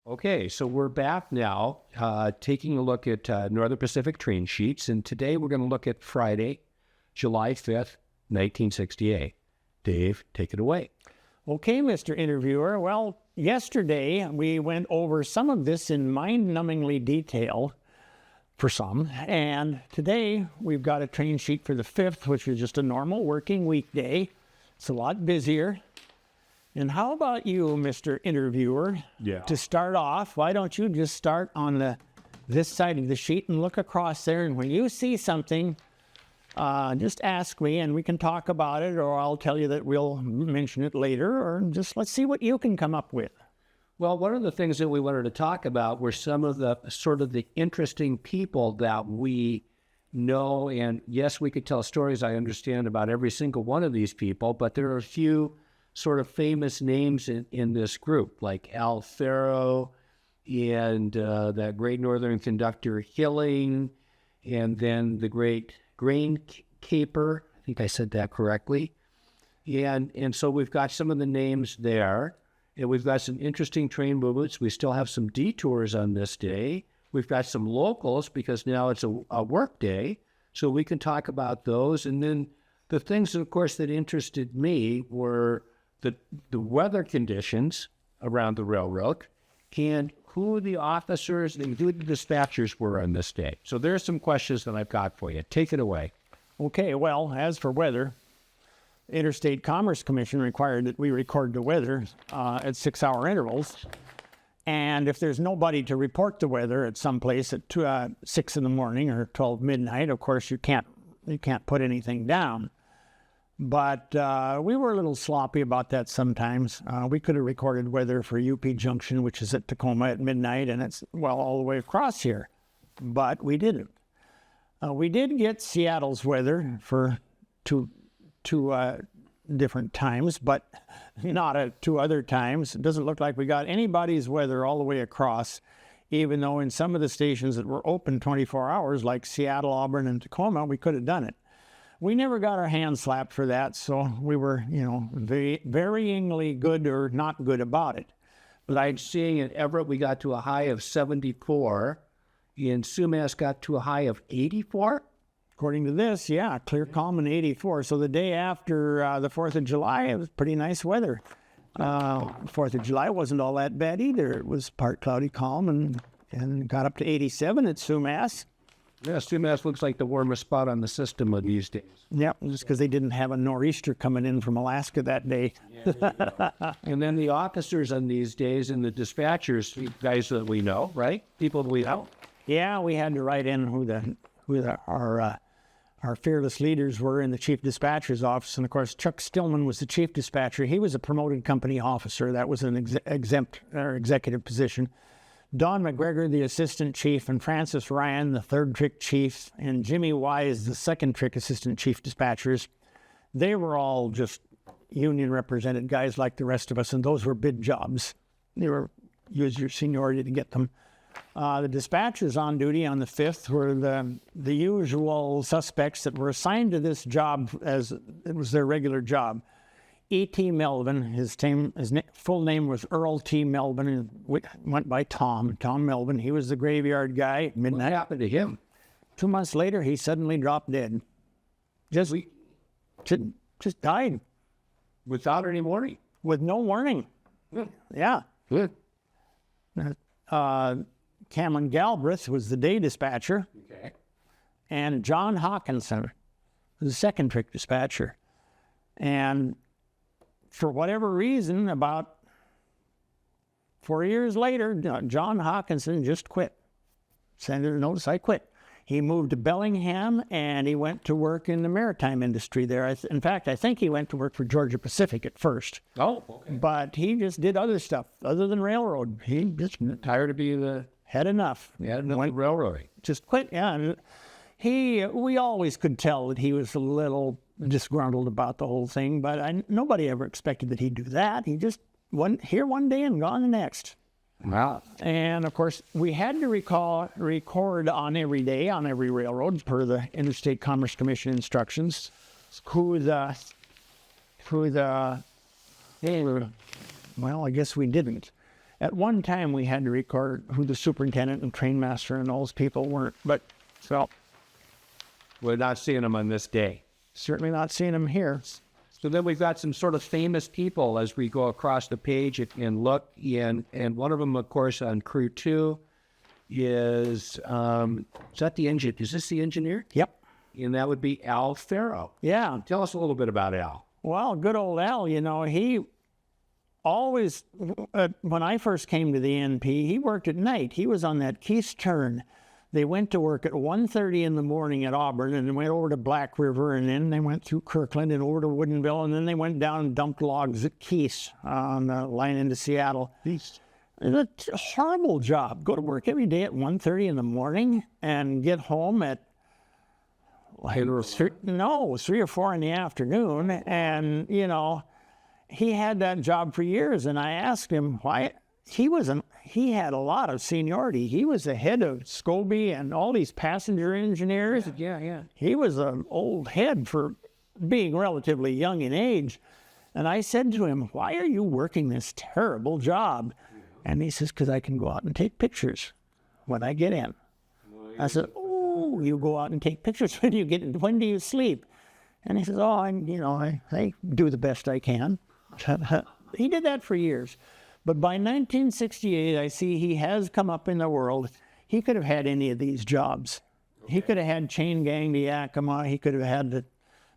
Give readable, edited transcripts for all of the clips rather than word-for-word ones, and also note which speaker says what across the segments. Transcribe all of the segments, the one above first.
Speaker 1: Okay, so we're back now, taking a look at Northern Pacific train sheets, and today we're going to look at Friday, July 5th, 1968. Dave, take it away.
Speaker 2: Okay, Mr. Interviewer. Well, yesterday we went over some of this in mind-numbingly detail for some, and today we've got a train sheet for the 5th, which is just a normal working weekday. It's a lot busier. And how about you, Mr. Interviewer?
Speaker 1: Yeah.
Speaker 2: To start off, why don't you just start on this side of the sheet and look across there, and when you see something, just ask me and we can talk about it, or I'll tell you that we'll mention it later, or just let's see what you can come up with.
Speaker 1: Well, one of the things that we wanted to talk about were some of the sort of the interesting people that we know. And yes, we could tell stories, I understand, about every single one of these people, but there are a few sort of famous names in this group, like Al Farrow and that great Northern conductor Hilling, and then the great grain caper. I think I said that correctly. And so we've got some of the names there, and we've got some interesting train movements. We still have some detours on this day. We've got some locals because now it's a work day, so we can talk about those. And then the things, of course, that interested me were the weather conditions around the railroad and who the officers and who the dispatchers were on this day. So there's some questions that I've got for you. Take it away.
Speaker 2: Okay, well, as for weather, the Interstate Commerce Commission required that we record the weather at 6-hour intervals. And if there's nobody to report the weather at some place at 6 in the morning or 12 midnight, of course, you can't put anything down. But we were a little sloppy about that sometimes. We could have recorded weather for UP Junction, which is at Tacoma at midnight, and it's, well, all the way across here. But we didn't. We did get Seattle's weather for two different times, but not at 2 other times. It doesn't look like we got anybody's weather all the way across, even though in some of the stations that were open 24 hours, like Seattle, Auburn, and Tacoma, we could have done it. We never got our hands slapped for that, so we were, varyingly good or not good about it.
Speaker 1: But I'm seeing in Everett, we got to a high of 74. In Sumas, got to a high of 84.
Speaker 2: According to this, yeah, clear, calm, and 84. So the day after the 4th of July, it was pretty nice weather. 4th of July wasn't all that bad either. It was part cloudy, calm, and got up to 87 at Sumas.
Speaker 1: Yeah, Sumas looks like the warmest spot on the system of these days.
Speaker 2: Yeah, just because they didn't have a nor'easter coming in from Alaska that day.
Speaker 1: Yeah, and then the officers on these days and the dispatchers, guys that we know, right? People that we know.
Speaker 2: Yeah, we had to write in who our fearless leaders were in the chief dispatcher's office. And of course, Chuck Stillman was the chief dispatcher. He was a promoted company officer. That was an exempt or executive position. Don McGregor, the assistant chief, and Francis Ryan, the 3rd trick chief, and Jimmy Wise, the 2nd trick assistant chief dispatchers. They were all just union represented guys like the rest of us, and those were bid jobs. They were, use your seniority to get them. The dispatchers on duty on the 5th were the usual suspects that were assigned to this job as it was their regular job. E.T. Melvin, his full name was Earl T. Melvin, and went by Tom Melvin. He was the graveyard guy at midnight.
Speaker 1: What happened to him?
Speaker 2: 2 months later, he suddenly dropped dead. Just died.
Speaker 1: Without any warning?
Speaker 2: With no warning.
Speaker 1: Good.
Speaker 2: Yeah.
Speaker 1: Good.
Speaker 2: Cameron Galbraith was the day dispatcher.
Speaker 1: Okay.
Speaker 2: And John Hawkinson was the 2nd trick dispatcher. And for whatever reason, about 4 years later, John Hawkinson just quit. Sent a notice, I quit. He moved to Bellingham, and he went to work in the maritime industry there. In fact, I think he went to work for Georgia Pacific at first.
Speaker 1: Oh, okay.
Speaker 2: But he just did other stuff other than railroad. He just
Speaker 1: Tired of being
Speaker 2: had enough.
Speaker 1: went railroading.
Speaker 2: Just quit, yeah. And we always could tell that he was a little disgruntled about the whole thing, but nobody ever expected that he'd do that. He just went here one day and gone the next.
Speaker 1: Wow.
Speaker 2: And of course, we had to record on every day on every railroad per the Interstate Commerce Commission instructions well, I guess we didn't. At one time, we had to record who the superintendent and train master and those people weren't, but so
Speaker 1: We're not seeing them on this day.
Speaker 2: certainly not seeing them here.
Speaker 1: So then we've got some sort of famous people as we go across the page and look, and one of them, of course, on crew 2 is that the engine? Is this the engineer?
Speaker 2: Yep.
Speaker 1: And that would be Al Farrow.
Speaker 2: Yeah.
Speaker 1: Tell us a little bit about Al.
Speaker 2: Well, good old Al, you know, he always, when I first came to the NP, he worked at night. He was on that Keith's turn. They went to work at 1:30 in the morning at Auburn and then went over to Black River and then they went through Kirkland and over to Woodinville and then they went down and dumped logs at Keith's on the line into Seattle. It's a horrible job. Go to work every day at 1:30 in the morning and get home at like 3 or 4 in the afternoon. And, you know, he had that job for years. And I asked him why. He had a lot of seniority. He was the head of Scobie and all these passenger engineers.
Speaker 1: Yeah.
Speaker 2: He was an old head for being relatively young in age. And I said to him, why are you working this terrible job? And he says, because I can go out and take pictures when I get in. I said, oh, you go out and take pictures when you get in. When do you sleep? And he says, oh, I do the best I can. He did that for years. But by 1968, I see he has come up in the world. He could have had any of these jobs. Okay. He could have had chain gang to Yakima. He could have had the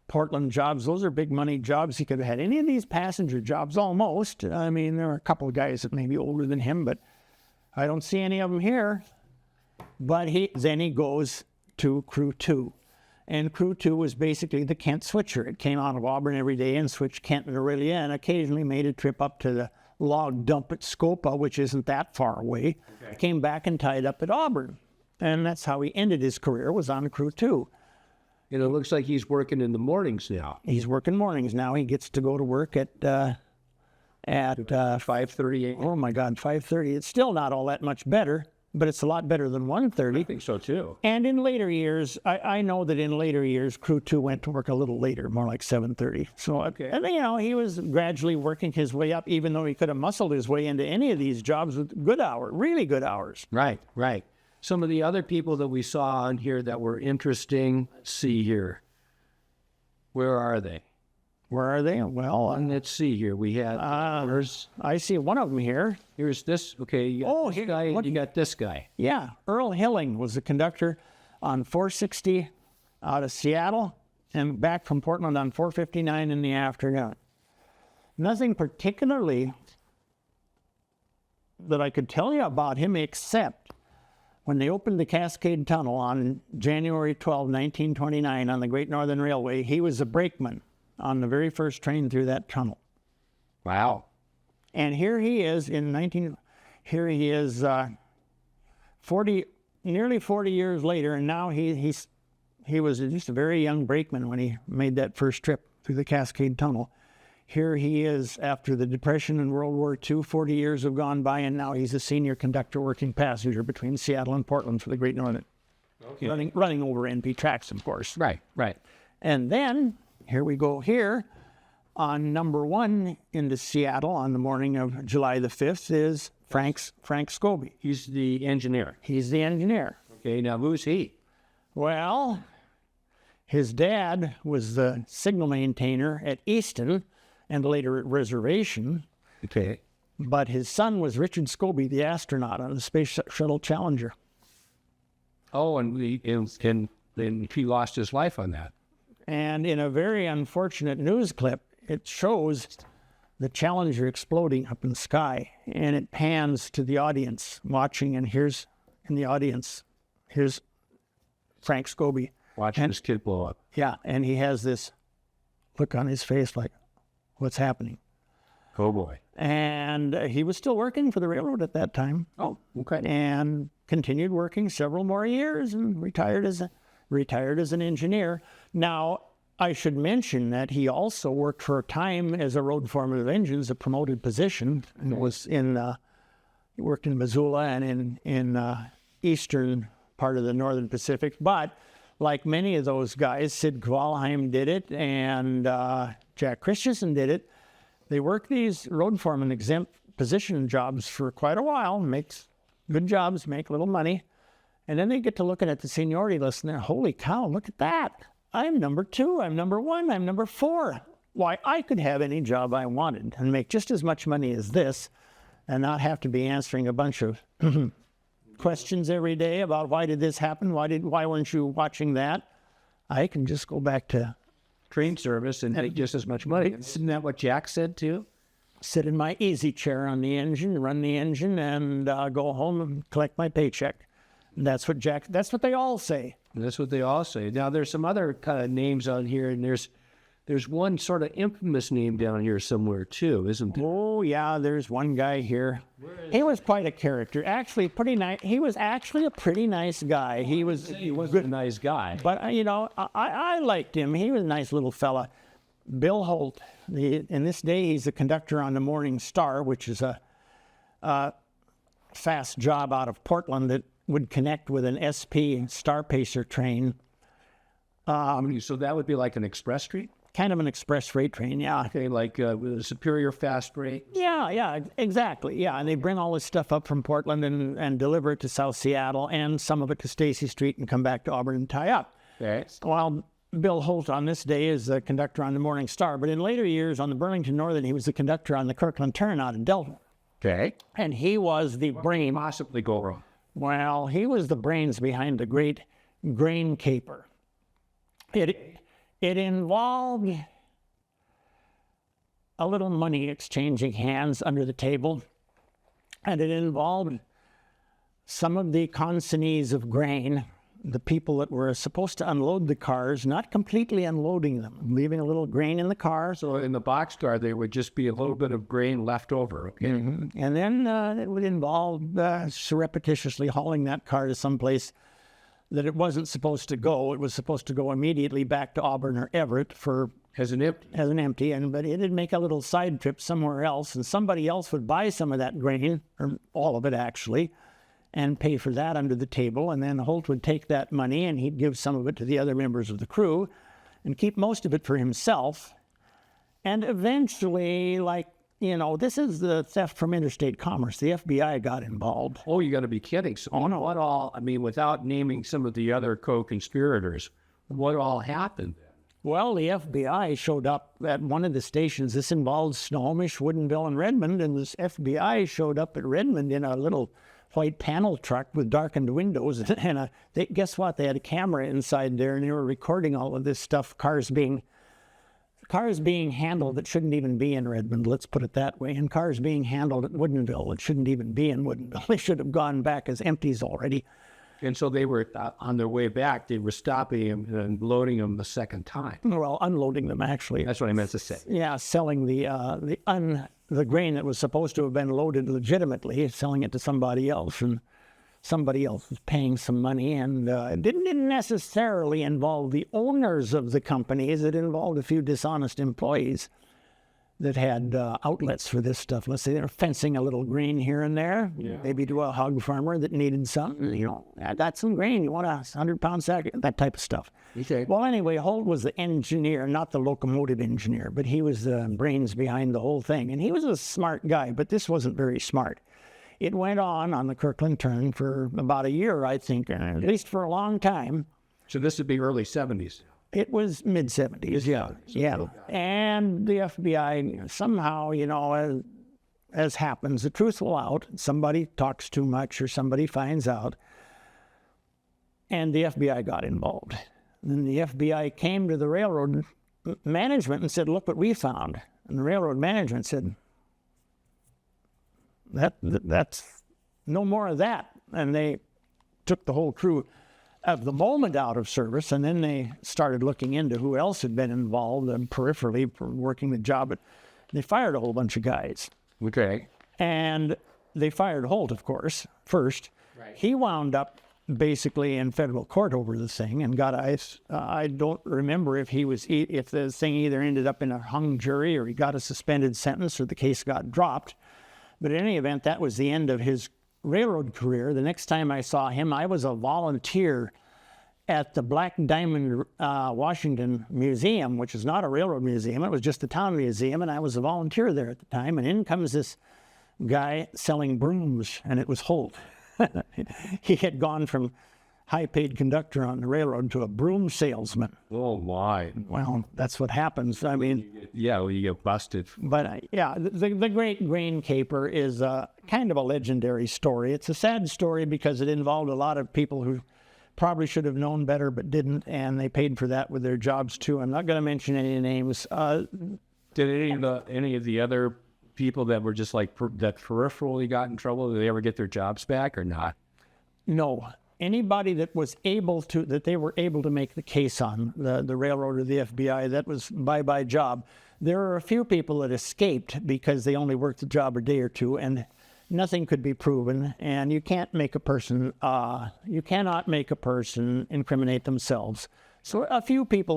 Speaker 2: Portland jobs. Those are big money jobs. He could have had any of these passenger jobs almost. I mean, there are a couple of guys that may be older than him, but I don't see any of them here. But then he goes to Crew 2. And Crew 2 was basically the Kent switcher. It came out of Auburn every day and switched Kent and Aurelia and occasionally made a trip up to the log dump at Scopa, which isn't that far away. Okay. Came back and tied up at Auburn. And that's how he ended his career, was on Crew 2.
Speaker 1: And it looks like he's working in the mornings now.
Speaker 2: He's working mornings now. He gets to go to work at
Speaker 1: 5:30.
Speaker 2: Oh my God, 5:30. It's still not all that much better, but it's a lot better than 1:30.
Speaker 1: I think so too.
Speaker 2: And in later years, I know that in later years, Crew 2 went to work a little later, more like 7:30. So, okay. And, you know, he was gradually working his way up, even though he could have muscled his way into any of these jobs with good hours, really good hours.
Speaker 1: Right. Some of the other people that we saw on here that were interesting, let's see here. Where are they? Well, let's see here. We had,
Speaker 2: I see one of them here.
Speaker 1: Here's this. Okay, you got this guy, and you got this guy.
Speaker 2: Yeah, Earl Hilling was the conductor on 460 out of Seattle and back from Portland on 459 in the afternoon. Nothing particularly that I could tell you about him except when they opened the Cascade Tunnel on January 12, 1929 on the Great Northern Railway, he was a brakeman on the very first train through that tunnel.
Speaker 1: Wow.
Speaker 2: And here he is nearly 40 years later, and now he was just a very young brakeman when he made that first trip through the Cascade Tunnel. Here he is after the Depression and World War II. 40 years have gone by, and now he's a senior conductor working passenger between Seattle and Portland for the Great Northern. Okay. Running over NP tracks, of course.
Speaker 1: Right.
Speaker 2: And then, here we go here, on number 1 into Seattle on the morning of July the 5th is Frank Scobie.
Speaker 1: He's the engineer.
Speaker 2: Okay,
Speaker 1: now who's he?
Speaker 2: Well, his dad was the signal maintainer at Easton and later at Reservation.
Speaker 1: Okay.
Speaker 2: But his son was Richard Scobie, the astronaut on the Space Shuttle Challenger.
Speaker 1: Oh, and he lost his life on that.
Speaker 2: And in a very unfortunate news clip, it shows the Challenger exploding up in the sky, and it pans to the audience watching, and here's Frank Scobie.
Speaker 1: Watching this kid blow up.
Speaker 2: Yeah, and he has this look on his face like, what's happening?
Speaker 1: Oh, boy.
Speaker 2: And he was still working for the railroad at that time.
Speaker 1: Oh, okay.
Speaker 2: And continued working several more years and retired as an engineer. Now, I should mention that he also worked for a time as a road foreman of engines, a promoted position. And he worked in Missoula and in eastern part of the Northern Pacific. But like many of those guys, Sid Kvalheim did it and Jack Christensen did it. They worked these road foreman exempt position jobs for quite a while, makes good jobs, make little money. And then they get to looking at the seniority list and they're, holy cow, look at that. I'm number 2, I'm number 1, I'm number 4. Why, I could have any job I wanted and make just as much money as this and not have to be answering a bunch of questions every day about why did this happen? Why weren't you watching that? I can just go back to
Speaker 1: Train service and make just as much money. Isn't that what Jack said too?
Speaker 2: sit in my easy chair on the engine, run the engine, and go home and collect my paycheck. And that's what they all say.
Speaker 1: That's what they all say. Now, there's some other kind of names on here, and there's one sort of infamous name down here somewhere too, isn't there?
Speaker 2: Oh, yeah, there's one guy here. He was quite a character. Actually, pretty nice. He was actually a pretty nice guy. He wasn't
Speaker 1: a nice guy.
Speaker 2: But, I liked him. He was a nice little fella. Bill Holt, in this day, he's the conductor on the Morning Star, which is a fast job out of Portland that would connect with an SP Star Pacer train.
Speaker 1: So that would be like an express train?
Speaker 2: Kind of an express freight train, yeah.
Speaker 1: Okay, like with a superior fast rate?
Speaker 2: Yeah, exactly, yeah. And they bring all this stuff up from Portland and deliver it to South Seattle and some of it to Stacy Street and come back to Auburn and tie up.
Speaker 1: Okay.
Speaker 2: Well, Bill Holt on this day is the conductor on the Morning Star, but in later years on the Burlington Northern, he was the conductor on the Kirkland Turn out in Delta.
Speaker 1: Okay.
Speaker 2: And he was the brain.
Speaker 1: Possibly go wrong.
Speaker 2: Well, he was the brains behind the great grain caper. It involved a little money exchanging hands under the table, and it involved some of the consignees of grain, the people that were supposed to unload the cars, not completely unloading them, leaving a little grain in the car.
Speaker 1: So in the boxcar, there would just be a little bit of grain left over. Okay.
Speaker 2: Mm-hmm. And then it would involve surreptitiously hauling that car to someplace that it wasn't supposed to go. It was supposed to go immediately back to Auburn or Everett
Speaker 1: as an empty.
Speaker 2: But it'd make a little side trip somewhere else, and somebody else would buy some of that grain, or all of it actually, and pay for that under the table. And then Holt would take that money and he'd give some of it to the other members of the crew and keep most of it for himself. And eventually, this is the theft from interstate commerce. The FBI got involved.
Speaker 1: Oh, you got to be kidding. So what all, without naming some of the other co-conspirators, what all happened?
Speaker 2: Well, the FBI showed up at one of the stations. This involved Snohomish, Woodinville, and Redmond. And this FBI showed up at Redmond in a little white panel truck with darkened windows. And guess what? They had a camera inside there, and they were recording all of this stuff, cars being handled that shouldn't even be in Redmond, let's put it that way, and cars being handled at Woodinville that shouldn't even be in Woodinville. They should have gone back as empties already.
Speaker 1: And so they were, on their way back, they were stopping them and loading them the second time.
Speaker 2: Well, unloading them, actually.
Speaker 1: That's what I meant to say.
Speaker 2: Yeah, selling the grain that was supposed to have been loaded legitimately, selling it to somebody else, and somebody else was paying some money, and it didn't necessarily involve the owners of the companies. It involved a few dishonest employees that had outlets for this stuff. Let's say they're fencing a little grain here and there, maybe to a hog farmer that needed something. I got some grain. You want a 100-pound sack? That type of stuff.
Speaker 1: Okay.
Speaker 2: Well, anyway, Holt was the engineer, not the locomotive engineer, but he was the brains behind the whole thing. And he was a smart guy, but this wasn't very smart. It went on the Kirkland Turn for about a year, I think, at least for a long time.
Speaker 1: So this would be early 70s.
Speaker 2: It was mid-70s, yeah. And the FBI somehow, as happens, the truth will out. Somebody talks too much or somebody finds out. And the FBI got involved. And the FBI came to the railroad management and said, look what we found. And the railroad management said, that's no more of that. And they took the whole crew of the moment out of service, and then they started looking into who else had been involved and peripherally for working the job. But they fired a whole bunch of guys.
Speaker 1: Okay.
Speaker 2: And they fired Holt, of course, first. Right. He wound up basically in federal court over the thing and got I don't remember if the thing either ended up in a hung jury or he got a suspended sentence or the case got dropped. But in any event, that was the end of his railroad career. The next time I saw him, I was a volunteer at the Black Diamond, Washington Museum, which is not a railroad museum. It was just a town museum, and I was a volunteer there at the time. And in comes this guy selling brooms, and it was Holt. He had gone from high-paid conductor on the railroad to a broom salesman.
Speaker 1: Oh, my.
Speaker 2: Well, that's what happens. I mean,
Speaker 1: Yeah, well, you get busted.
Speaker 2: but yeah, the Great Grain Caper is kind of a legendary story. It's a sad story because it involved a lot of people who probably should have known better but didn't, and they paid for that with their jobs too. I'm not going to mention any names.
Speaker 1: Did any of the other people that were just like that peripherally got in trouble, did they ever get their jobs back or not?
Speaker 2: No. Anybody that was able to, that they were able to make the case on, the railroad or the FBI, that was bye-bye job. There are a few people that escaped because they only worked the job a day or two, and nothing could be proven. And you can't make a person, you cannot make a person incriminate themselves. So a few people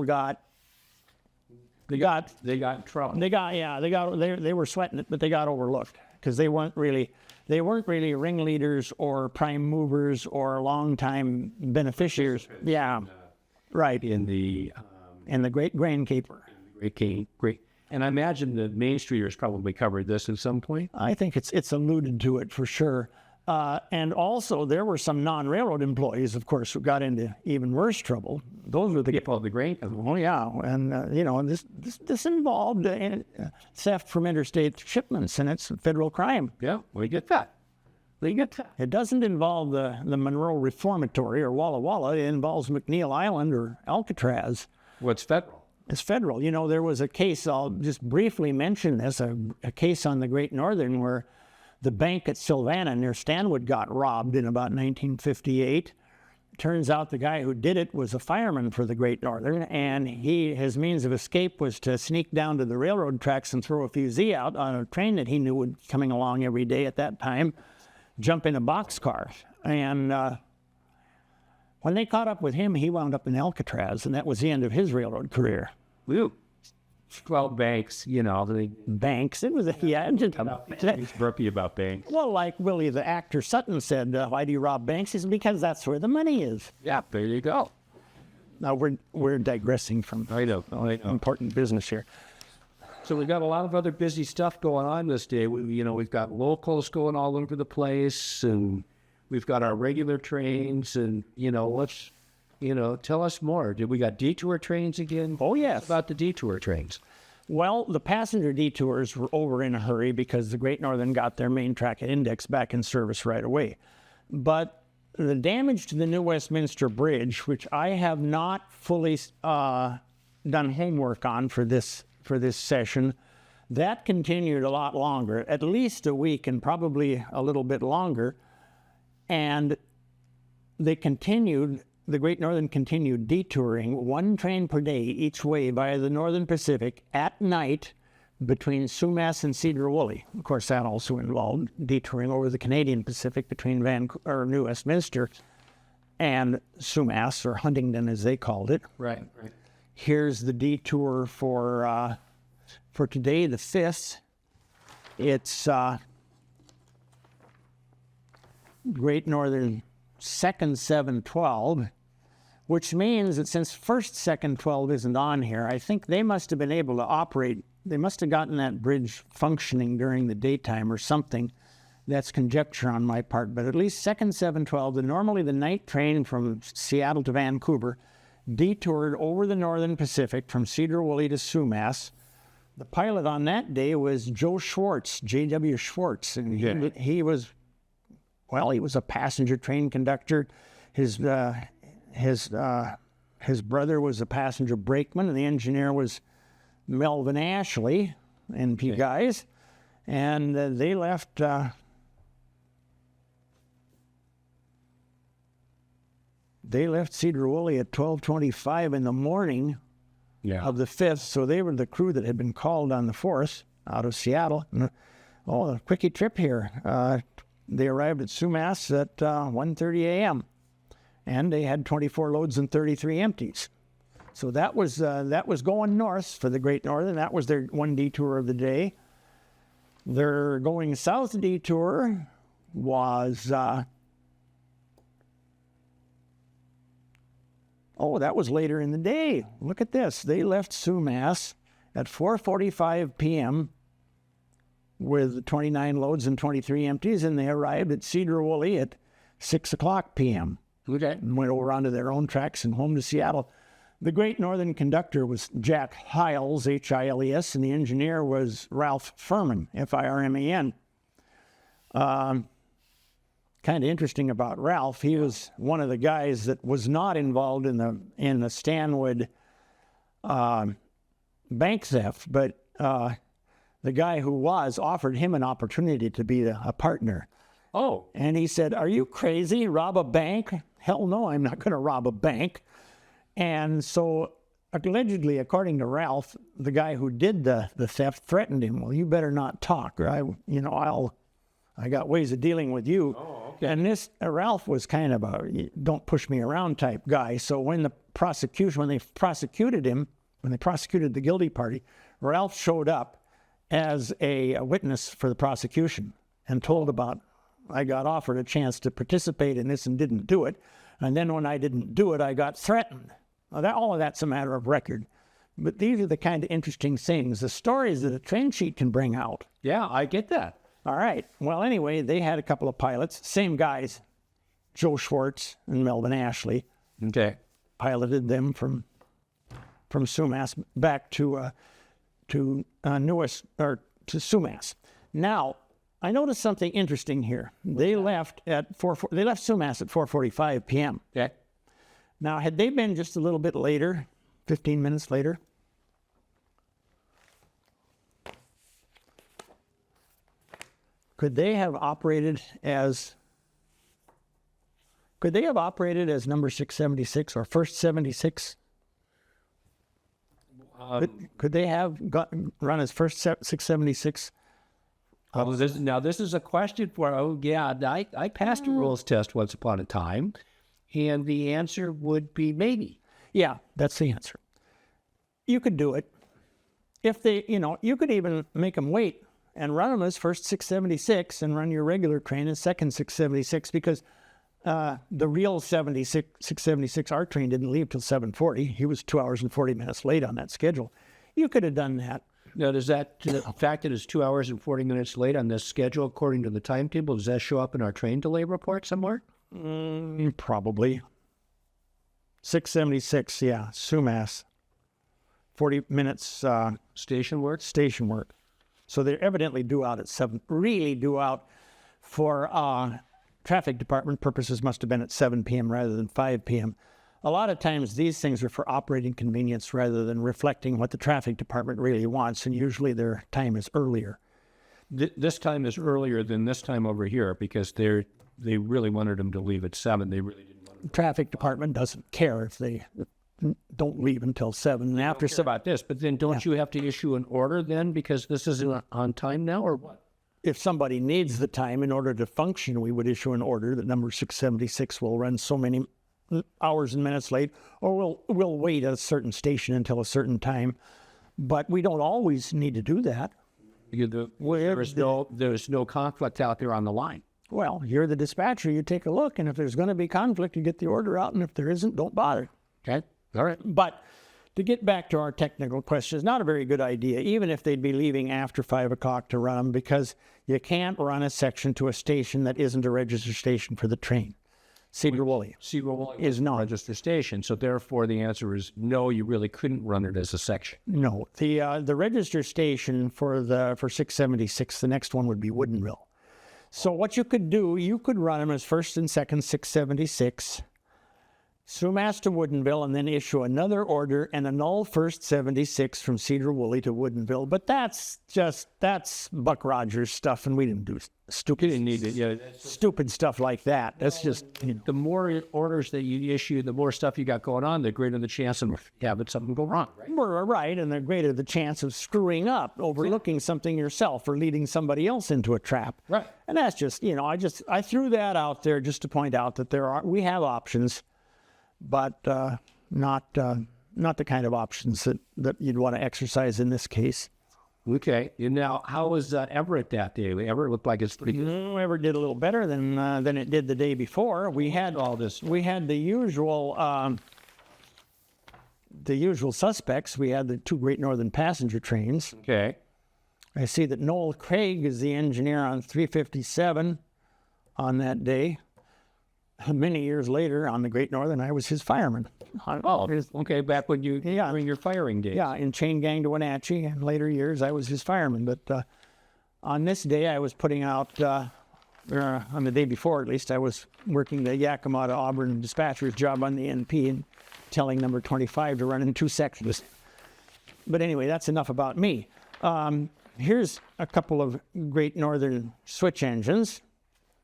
Speaker 1: They got in trouble.
Speaker 2: they were sweating it, but they got overlooked because they weren't really ringleaders or prime movers or long-time beneficiaries. Yeah, right.
Speaker 1: In the
Speaker 2: Great Grain Caper.
Speaker 1: Great. And I imagine the Main Streeters probably covered this at some point.
Speaker 2: I think it's alluded to it for sure. And also, there were some non-railroad employees, of course, who got into even worse trouble. Those were the
Speaker 1: People of the grain.
Speaker 2: Oh yeah, and this involved theft from interstate shipments, and it's a federal crime.
Speaker 1: Yeah, we get that.
Speaker 2: It doesn't involve the Monroe Reformatory or Walla Walla. It involves McNeil Island or Alcatraz.
Speaker 1: What's federal?
Speaker 2: It's federal. You know, there was a case, I'll just briefly mention this, a case on the Great Northern where the bank at Sylvana near Stanwood got robbed in about 1958. Turns out the guy who did it was a fireman for the Great Northern, and his means of escape was to sneak down to the railroad tracks and throw a fusee out on a train that he knew was coming along every day at that time, jump in a boxcar. And when they caught up with him, he wound up in Alcatraz, and that was the end of his railroad career.
Speaker 1: Woo. 12 banks,
Speaker 2: Banks. It was
Speaker 1: He's burpy about banks.
Speaker 2: well, like Willie the actor Sutton said, why do you rob banks? He said, because that's where the money is.
Speaker 1: Yeah, there you go.
Speaker 2: Now we're digressing from
Speaker 1: I know.
Speaker 2: important business here.
Speaker 1: So we've got a lot of other busy stuff going on this day. We've got locals going all over the place, and we've got our regular trains, and let's tell us more. Did we got detour trains again?
Speaker 2: Oh, yes.
Speaker 1: What about the detour trains?
Speaker 2: Well, the passenger detours were over in a hurry because the Great Northern got their main track and index back in service right away. But the damage to the New Westminster Bridge, which I have not fully done homework on for this session, that continued a lot longer, at least a week and probably a little bit longer. And the Great Northern continued detouring one train per day each way via the Northern Pacific at night between Sumas and Cedar Woolley. Of course, that also involved detouring over the Canadian Pacific between New Westminster and Sumas, or Huntingdon as they called it.
Speaker 1: Right.
Speaker 2: Here's the detour for today, the 5th. It's Great Northern second 712, which means that since first second 12 isn't on here, I think they must have been able to operate. They must have gotten that bridge functioning during the daytime or something. That's conjecture on my part, but at least second 712, normally the night train from Seattle to Vancouver, detoured over the Northern Pacific from Cedar Woolley to Sumas. The pilot on that day was Joe Schwartz, J.W. Schwartz, and he was a passenger train conductor. His brother was a passenger brakeman, and the engineer was Melvin Ashley, NP guys. And they left Cedar Woolley at 12:25 in the morning of the 5th. So they were the crew that had been called on the 4th out of Seattle. Oh, a quickie trip here. They arrived at Sumas at 1:30 a.m. and they had 24 loads and 33 empties. So that was going north for the Great Northern. That was their one detour of the day. Their going south detour was that was later in the day. Look at this. They left Sumas at 4:45 p.m. with 29 loads and 23 empties, and they arrived at Cedar Woolley at 6 o'clock p.m.
Speaker 1: Okay.
Speaker 2: and went over onto their own tracks and home to Seattle. The Great Northern conductor was Jack Hiles, Hiles, and the engineer was Ralph Furman, Firman. Kind of interesting about Ralph, he was one of the guys that was not involved in the Stanwood bank theft, but the guy who was offered him an opportunity to be a partner.
Speaker 1: Oh.
Speaker 2: And he said, "Are you crazy? Rob a bank? Hell no, I'm not going to rob a bank." And so, allegedly, according to Ralph, the guy who did the theft threatened him. "Well, you better not talk, or I got ways of dealing with you."
Speaker 1: Oh, okay.
Speaker 2: And this Ralph was kind of a "don't push me around" type guy. So when they prosecuted the guilty party, Ralph showed up as a witness for the prosecution and told about, "I got offered a chance to participate in this and didn't do it. And then when I didn't do it, I got threatened." Well, all of that's a matter of record. But these are the kind of interesting things, the stories that a train sheet can bring out.
Speaker 1: Yeah, I get that.
Speaker 2: All right. Well, anyway, they had a couple of pilots, same guys, Joe Schwartz and Melvin Ashley,
Speaker 1: Okay.
Speaker 2: piloted them from Sumas back to Sumas. Now, I noticed something interesting here. They left Sumas at 4:45 p.m.
Speaker 1: Okay.
Speaker 2: Now, had they been just a little bit later, 15 minutes later, could they have operated as number 676 or first 76? Could they have run as first 676?
Speaker 1: This is a question for, I passed a rules test once upon a time, and the answer would be maybe.
Speaker 2: Yeah, that's the answer. You could do it. If they, you could even make them wait and run them as first 676 and run your regular train as second 676, because the real 676 our train didn't leave till 7:40. He was 2 hours and 40 minutes late on that schedule. You could have done that.
Speaker 1: Now, does the fact that it's 2 hours and 40 minutes late on this schedule, according to the timetable, does that show up in our train delay report somewhere?
Speaker 2: Probably. 676, yeah, Sumas. 40 minutes
Speaker 1: Station work?
Speaker 2: station work. So they're evidently due out at 7, really due out for traffic department purposes must have been at 7 p.m. rather than 5 p.m. A lot of times these things are for operating convenience rather than reflecting what the traffic department really wants, and usually their time is earlier.
Speaker 1: This time is earlier than this time over here because they really wanted them to leave at 7. They really didn't want them.
Speaker 2: The traffic department doesn't care if they don't leave until 7. And after
Speaker 1: About this, but then don't you have to issue an order then because this isn't on time now, or what?
Speaker 2: If somebody needs the time in order to function, we would issue an order that number 676 will run so many hours and minutes late, or we'll wait at a certain station until a certain time. But we don't always need to do that.
Speaker 1: There's no conflict out there on the line.
Speaker 2: Well, you're the dispatcher. You take a look, and if there's going to be conflict, you get the order out, and if there isn't, don't bother.
Speaker 1: Okay. All right.
Speaker 2: But to get back to our technical question, it's not a very good idea, even if they'd be leaving after 5 o'clock to run them, because you can't run a section to a station that isn't a register station for the train. Cedar Woolley is not.
Speaker 1: Register station, so therefore the answer is no, you really couldn't run it as a section.
Speaker 2: No. The register station for 676, the next one would be Woodinville. So what you could do, you could run them as first and second 676, Sumas to Woodinville, and then issue another order and annul first 76 from Cedar Woolley to Woodinville. But that's Buck Rogers stuff, and we didn't do stupid.
Speaker 1: You didn't need it. Yeah.
Speaker 2: Stupid stuff like that. That's just,
Speaker 1: The more orders that you issue, the more stuff you got going on, the greater the chance of having something go wrong, right?
Speaker 2: We're right, and the greater the chance of screwing up, overlooking something yourself, or leading somebody else into a trap.
Speaker 1: Right.
Speaker 2: And that's just, I threw that out there just to point out that we have options, but not the kind of options that you'd want to exercise in this case.
Speaker 1: Okay. And now, how was Everett that day? Everett looked like it's pretty good.
Speaker 2: Everett did a little better than it did the day before. We had all this. We had the usual suspects. We had the 2 Great Northern passenger trains.
Speaker 1: Okay.
Speaker 2: I see that Noel Craig is the engineer on 357 on that day. Many years later, on the Great Northern, I was his fireman.
Speaker 1: Oh, okay, back when you,
Speaker 2: Yeah.
Speaker 1: during your firing days.
Speaker 2: Yeah, in chain gang to Wenatchee. In later years, I was his fireman. But on this day, I was putting out, on the day before at least, I was working the Yakima to Auburn dispatcher's job on the NP and telling number 25 to run in 2 sections. But anyway, that's enough about me. Here's a couple of Great Northern switch engines.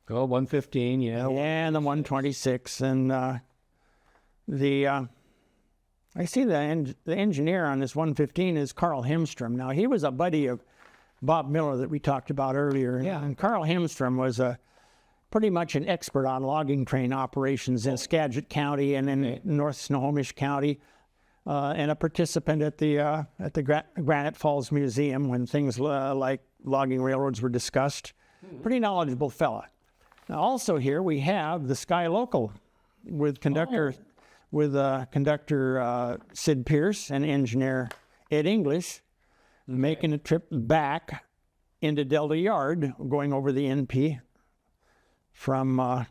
Speaker 1: Oh, 115, yeah.
Speaker 2: And the 126. And I see the engineer on this 115 is Carl Hemstrom. Now, he was a buddy of Bob Miller that we talked about earlier.
Speaker 1: Yeah.
Speaker 2: And Carl Hemstrom was pretty much an expert on logging train operations in Skagit County and in North Snohomish County, and a participant at the Granite Falls Museum when things like logging railroads were discussed. Pretty knowledgeable fella. Now, also here we have the Sky Local with conductor Sid Pierce and engineer Ed English making a trip back into Delta Yard, going over the NP from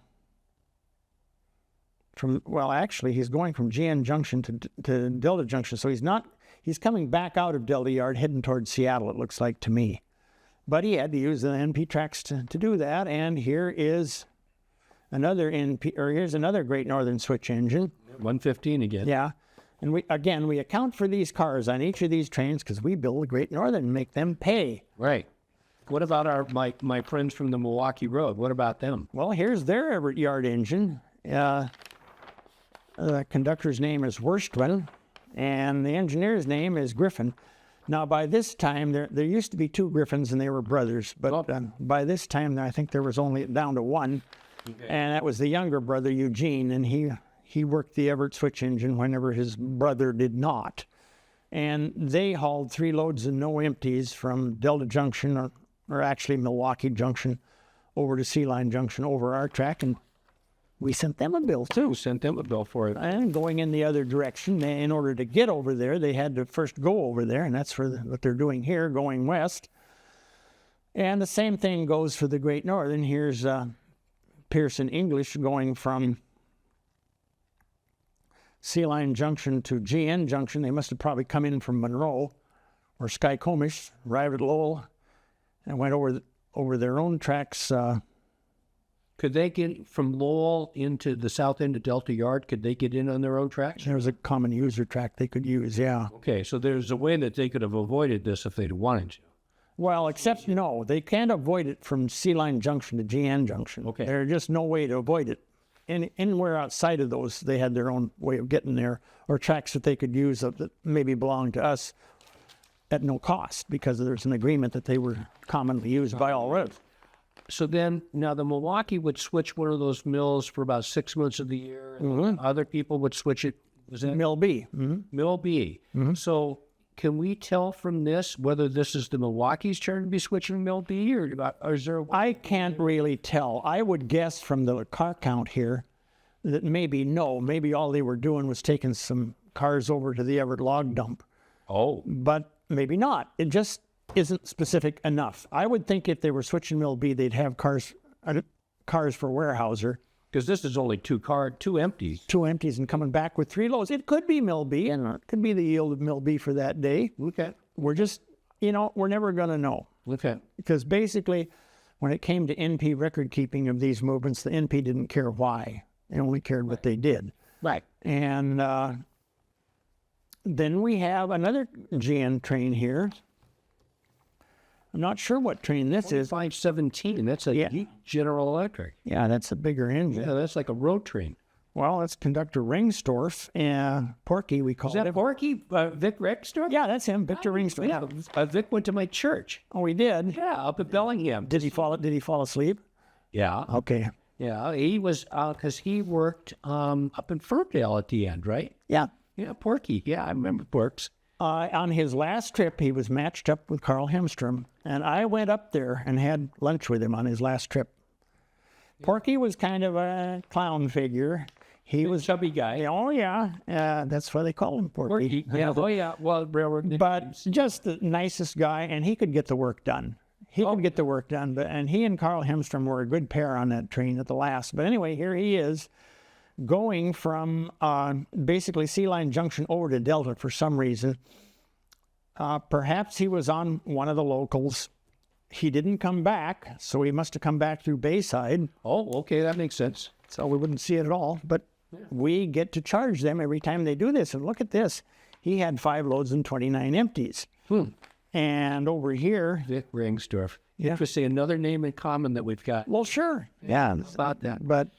Speaker 2: well, actually, he's going from GN Junction to Delta Junction, so he's coming back out of Delta Yard, heading towards Seattle, it looks like to me. But he had to use the NP tracks to do that, and here is here's another Great Northern switch engine.
Speaker 1: 115 again.
Speaker 2: Yeah, and we account for these cars on each of these trains because we build the Great Northern and make them pay.
Speaker 1: Right. What about my friends from the Milwaukee Road? What about them?
Speaker 2: Well, here's their Everett Yard engine. The conductor's name is Wurstman, and the engineer's name is Griffin. Now, by this time, there used to be 2 Griffins, and they were brothers. But by this time, I think there was only down to 1, and that was the younger brother, Eugene, and he worked the Everett switch engine whenever his brother did not. And they hauled 3 loads and no empties from Delta Junction, or actually Milwaukee Junction, over to Sea Line Junction over our track, and we sent them a bill too.
Speaker 1: Who sent them a bill for it?
Speaker 2: And going in the other direction, in order to get over there, they had to first go over there, and that's what they're doing here, going west. And the same thing goes for the Great Northern. Here's Pearson English going from Sea Line Junction to GN Junction. They must have probably come in from Monroe or Skykomish, arrived at Lowell, and went over their own tracks.
Speaker 1: Could they get from Lowell into the south end of Delta Yard? Could they get in on their own tracks?
Speaker 2: There was a common user track they could use, yeah.
Speaker 1: Okay, so there's a way that they could have avoided this if they'd wanted to.
Speaker 2: Well, except no, they can't avoid it from Sea Line Junction to GN Junction.
Speaker 1: Okay.
Speaker 2: There's just no way to avoid it. Anywhere outside of those, they had their own way of getting there, or tracks that they could use that maybe belonged to us at no cost, because there's an agreement that they were commonly used by all roads.
Speaker 1: So then, now the Milwaukee would switch one of those mills for about 6 months of the year. And other people would switch it. Was that
Speaker 2: Mill B. Mm-hmm.
Speaker 1: Mill B? So can we tell from this whether this is the Milwaukee's turn to be switching Mill B, or is there?
Speaker 2: I can't really tell. I would guess from the car count here that maybe all they were doing was taking some cars over to the Everett log dump.
Speaker 1: Oh.
Speaker 2: But maybe not. It just isn't specific enough. I would think if they were switching Mill B, they'd have cars for Weyerhaeuser.
Speaker 1: Because this is only 2 empties.
Speaker 2: 2 empties and coming back with 3 loads. It could be Mill B, and it could be the yield of Mill B for that day.
Speaker 1: Okay.
Speaker 2: We're just, we're never going to know.
Speaker 1: Okay.
Speaker 2: Because basically, when it came to NP record keeping of these movements, the NP didn't care why. They only cared what they did.
Speaker 1: Right.
Speaker 2: And then we have another GN train here. I'm not sure what train this is.
Speaker 1: 517. That's a General Electric.
Speaker 2: Yeah, that's a bigger engine.
Speaker 1: Yeah, that's like a road train.
Speaker 2: Well, that's conductor Ringstorff and Porky, we call
Speaker 1: Is that
Speaker 2: him.
Speaker 1: Porky? Vic Ringstorff?
Speaker 2: Yeah, that's him, Victor Ringstorff.
Speaker 1: Yeah, Vic went to my church.
Speaker 2: Oh, he did?
Speaker 1: Yeah, up at Bellingham.
Speaker 2: Did he fall asleep?
Speaker 1: Yeah.
Speaker 2: Okay.
Speaker 1: Yeah, he was, because he worked up in Ferndale at the end, right?
Speaker 2: Yeah.
Speaker 1: Yeah, Porky. Yeah, I remember Porks.
Speaker 2: On his last trip, he was matched up with Carl Hemstrom, and I went up there and had lunch with him on his last trip. Porky was kind of a clown figure. He was
Speaker 1: chubby guy.
Speaker 2: Oh yeah, that's why they call him Porky.
Speaker 1: Yeah. Oh yeah. Well, railroad.
Speaker 2: But just the nicest guy, and he could get the work done. He could get the work done. And he and Carl Hemstrom were a good pair on that train at the last. But anyway, here he is, going from basically Sea Line Junction over to Delta for some reason. Perhaps he was on one of the locals. He didn't come back, so he must have come back through Bayside.
Speaker 1: Oh, okay, that makes sense.
Speaker 2: So we wouldn't see it at all. But we get to charge them every time they do this. And look at this. He had 5 loads and 29 empties. And over here...
Speaker 1: Vic Ringsdorf.
Speaker 2: Yeah.
Speaker 1: Interesting. Another name in common that we've got.
Speaker 2: Well, sure. Yeah.
Speaker 1: About that.
Speaker 2: But...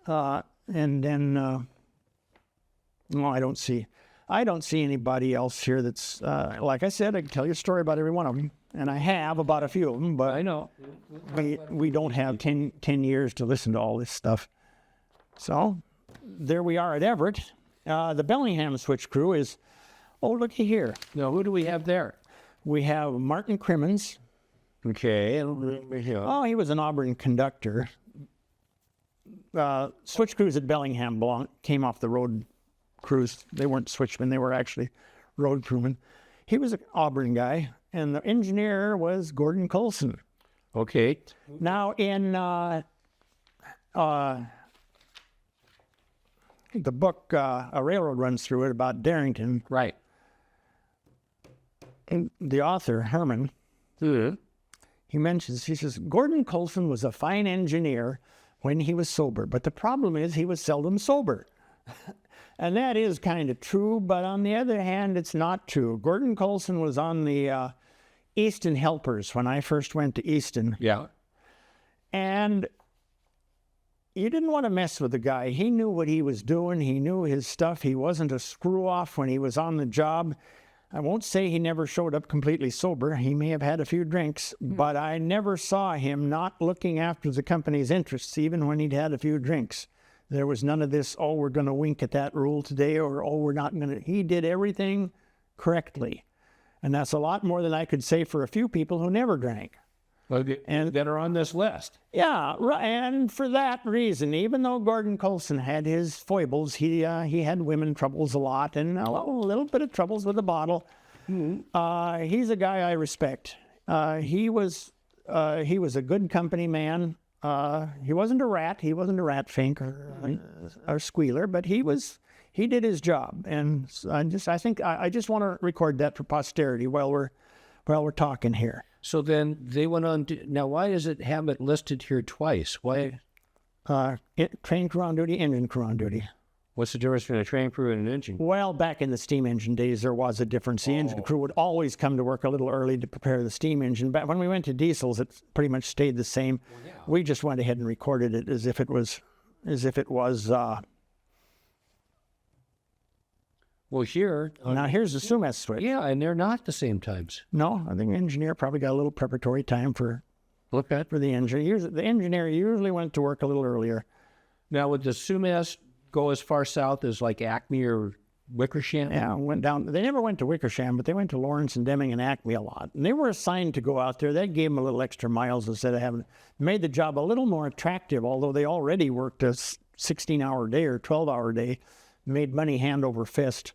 Speaker 2: and then... no, I don't see anybody else here that's... like I said, I can tell you a story about every one of them. And I have about a few of them, but
Speaker 1: I know.
Speaker 2: we don't have 10 years to listen to all this stuff. So there we are at Everett. The Bellingham switch crew is, oh, looky here.
Speaker 1: Now, who do we have there?
Speaker 2: We have Martin Crimmins.
Speaker 1: Okay.
Speaker 2: Oh, he was an Auburn conductor. Switch crews at Bellingham came off the road crews. They weren't switchmen. They were actually road crewmen. He was an Auburn guy, and the engineer was Gordon Colson.
Speaker 1: Okay.
Speaker 2: Now, in the book, A Railroad Runs Through It, about Darrington,
Speaker 1: Right.
Speaker 2: and the author, Herman, he says, Gordon Colson was a fine engineer when he was sober, but the problem is he was seldom sober. And that is kind of true, but on the other hand, it's not true. Gordon Colson was on the Easton Helpers when I first went to Easton.
Speaker 1: Yeah.
Speaker 2: And you didn't want to mess with the guy. He knew what he was doing. He knew his stuff. He wasn't a screw-off when he was on the job. I won't say he never showed up completely sober. He may have had a few drinks, but I never saw him not looking after the company's interests, even when he'd had a few drinks. There was none of this, oh, we're going to wink at that rule today, or, oh, we're not going to. He did everything correctly. And that's a lot more than I could say for a few people who never drank.
Speaker 1: And that are on this list.
Speaker 2: Yeah, and for that reason, even though Gordon Colson had his foibles, he had women troubles a lot and a little bit of troubles with the bottle. He's a guy I respect. He was a good company man. He wasn't a rat. He wasn't a rat fink or squealer, but he did his job. And I just want to record that for posterity while we're talking here.
Speaker 1: So then they went on to, now why does it have it listed here twice? Why?
Speaker 2: Train crew on duty, engine crew on duty.
Speaker 1: What's the difference between a train crew and an engine?
Speaker 2: Well, back in the steam engine days, there was a difference. The engine crew would always come to work a little early to prepare the steam engine. But when we went to diesels, it pretty much stayed the same. Well, yeah. We just went ahead and recorded it as if it was.
Speaker 1: Well, here.
Speaker 2: Now here's the Sumas switch.
Speaker 1: Yeah, and they're not the same times.
Speaker 2: No, I think the engineer probably got a little preparatory time for the engineer. The engineer usually went to work a little earlier.
Speaker 1: Now, would the Sumas go as far south as like Acme or Wickersham?
Speaker 2: Yeah, went down. They never went to Wickersham, but they went to Lawrence and Deming and Acme a lot. And they were assigned to go out there. That gave them a little extra miles instead of having made the job a little more attractive, although they already worked a 16-hour day or 12-hour day, made money hand over fist.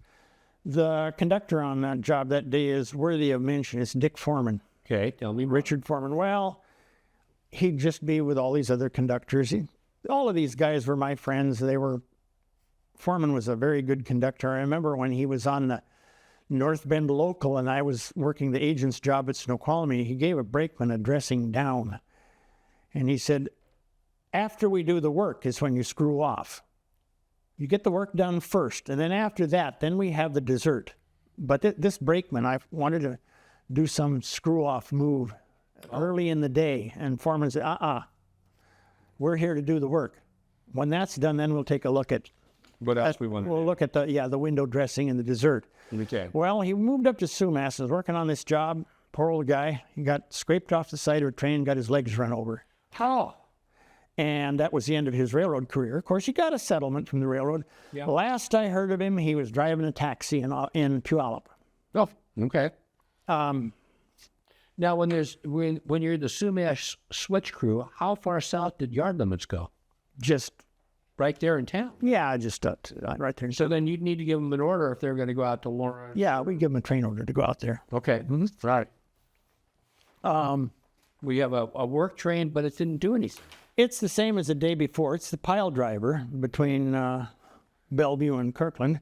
Speaker 2: The conductor on that job that day is worthy of mention. It's Dick Foreman.
Speaker 1: Okay, tell me.
Speaker 2: Richard Foreman. Well, he'd just be with all these other conductors. All of these guys were my friends. Foreman was a very good conductor. I remember when he was on the North Bend local and I was working the agent's job at Snoqualmie, he gave a brakeman a dressing down. And he said, after we do the work is when you screw off. You get the work done first, and then after that, then we have the dessert. But this brakeman, I wanted to do some screw-off move early in the day, and Foreman said, we're here to do the work. When that's done, then we'll take a look at
Speaker 1: what else we want.
Speaker 2: We'll look at the window dressing and the dessert.
Speaker 1: Okay.
Speaker 2: Well, he moved up to Sumas and was working on this job. Poor old guy. He got scraped off the side of a train, got his legs run over.
Speaker 1: How?
Speaker 2: And that was the end of his railroad career. Of course, he got a settlement from the railroad. Yeah. Last I heard of him, he was driving a taxi in Puyallup.
Speaker 1: Oh, okay. Now, when you're the Sumas switch crew, how far south did yard limits go?
Speaker 2: Just
Speaker 1: right there in town.
Speaker 2: Yeah, just right there.
Speaker 1: So then you'd need to give them an order if they're going to go out to Lawrence.
Speaker 2: Yeah, we give them a train order to go out there.
Speaker 1: Okay. Right. We have a work train, but it didn't do anything.
Speaker 2: It's the same as the day before. It's the pile driver between Bellevue and Kirkland.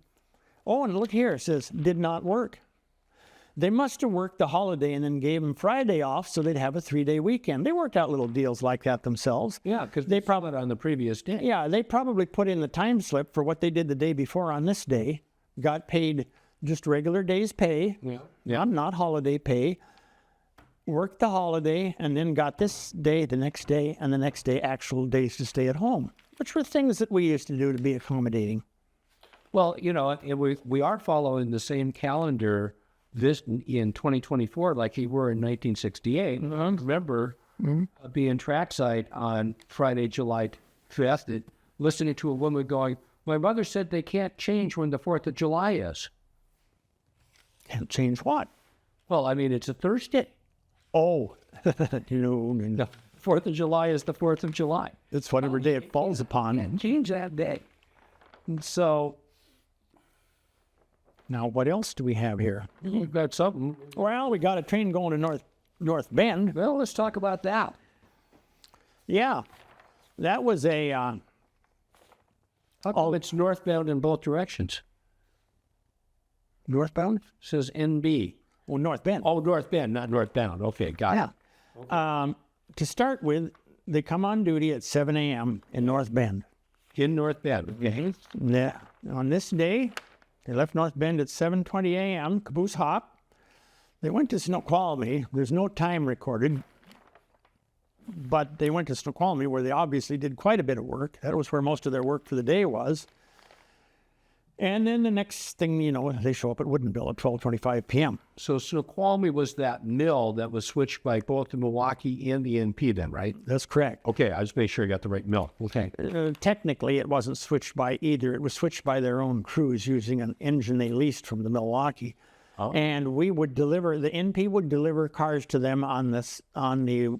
Speaker 2: Oh, and look here. It says, did not work. They must have worked the holiday and then gave them Friday off so they'd have a 3-day weekend. They worked out little deals like that themselves.
Speaker 1: Yeah, because they probably on the previous day.
Speaker 2: Yeah, they probably put in the time slip for what they did the day before on this day, got paid just regular day's pay, not holiday pay, worked the holiday, and then got this day, the next day, and the next day actual days to stay at home, which were things that we used to do to be accommodating.
Speaker 1: Well, and we are following the same calendar this in 2024 like he were in 1968. Remember being trackside on Friday, July 5th, listening to a woman going, my mother said they can't change when the 4th of July is.
Speaker 2: Can't change what?
Speaker 1: Well, I mean, it's a Thursday.
Speaker 2: Oh,
Speaker 1: The 4th of July is the 4th of July.
Speaker 2: it's whatever day it falls upon.
Speaker 1: Can't change that day. And so
Speaker 2: Now, what else do we have here?
Speaker 1: we've got something.
Speaker 2: Well, we got a train going to North Bend.
Speaker 1: Well, let's talk about that.
Speaker 2: Yeah, that was a
Speaker 1: How come it's northbound in both directions?
Speaker 2: northbound.
Speaker 1: It says NB.
Speaker 2: Well, North Bend.
Speaker 1: Oh, North Bend, not northbound. Okay, got it.
Speaker 2: Yeah. To start with, they come on duty at 7 a.m. in North Bend.
Speaker 1: In North Bend. Okay.
Speaker 2: Yeah. On this day, they left North Bend at 7:20 a.m. Caboose hop. They went to Snoqualmie. There's no time recorded, but they went to Snoqualmie where they obviously did quite a bit of work. That was where most of their work for the day was. And then the next thing you know, they show up at Woodinville at 12:25 p.m.
Speaker 1: So Snoqualmie was that mill that was switched by both the Milwaukee and the NP then, right?
Speaker 2: That's correct.
Speaker 1: Okay, I just make sure I got the right mill. Okay.
Speaker 2: Technically, it wasn't switched by either. It was switched by their own crews using an engine they leased from the Milwaukee.
Speaker 1: Oh.
Speaker 2: And we would deliver, the NP would deliver cars to them on the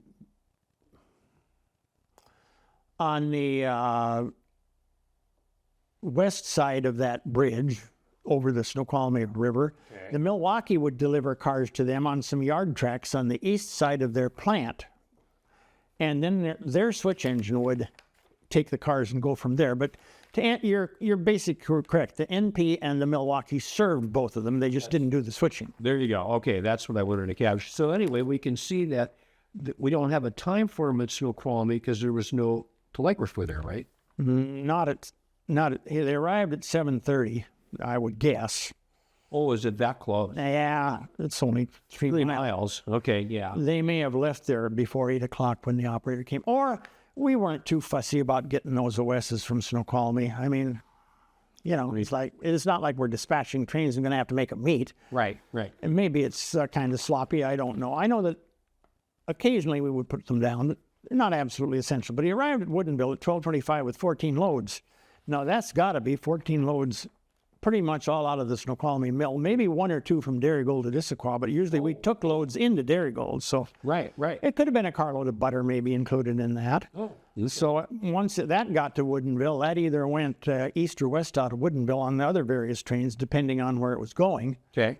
Speaker 2: west side of that bridge over the Snoqualmie River. Okay. The Milwaukee would deliver cars to them on some yard tracks on the east side of their plant. And then their switch engine would take the cars and go from there. But you're basically correct. The NP and the Milwaukee served both of them. They just didn't do the switching.
Speaker 1: There you go. Okay, that's what I wanted to capture. So anyway, we can see that we don't have a time for them at Snoqualmie because there was no telegraphy there, right?
Speaker 2: They arrived at 7:30, I would guess.
Speaker 1: Oh, is it that close?
Speaker 2: Yeah, it's only 3
Speaker 1: miles. Okay, yeah.
Speaker 2: They may have left there before 8 o'clock when the operator came. Or we weren't too fussy about getting those OSs from Snoqualmie. I mean, it's not like we're dispatching trains and going to have to make them meet.
Speaker 1: Right.
Speaker 2: And maybe it's kind of sloppy. I don't know. I know that occasionally we would put them down. They're not absolutely essential. But he arrived at Woodinville at 12:25 with 14 loads. Now, that's got to be 14 loads pretty much all out of the Snoqualmie mill. Maybe 1 or 2 from Dairygold to Issaquah, but usually we took loads into Dairygold. So
Speaker 1: Right.
Speaker 2: it could have been a carload of butter maybe included in that.
Speaker 1: Oh.
Speaker 2: So once that got to Woodinville, that either went east or west out of Woodinville on the other various trains, depending on where it was going.
Speaker 1: Okay.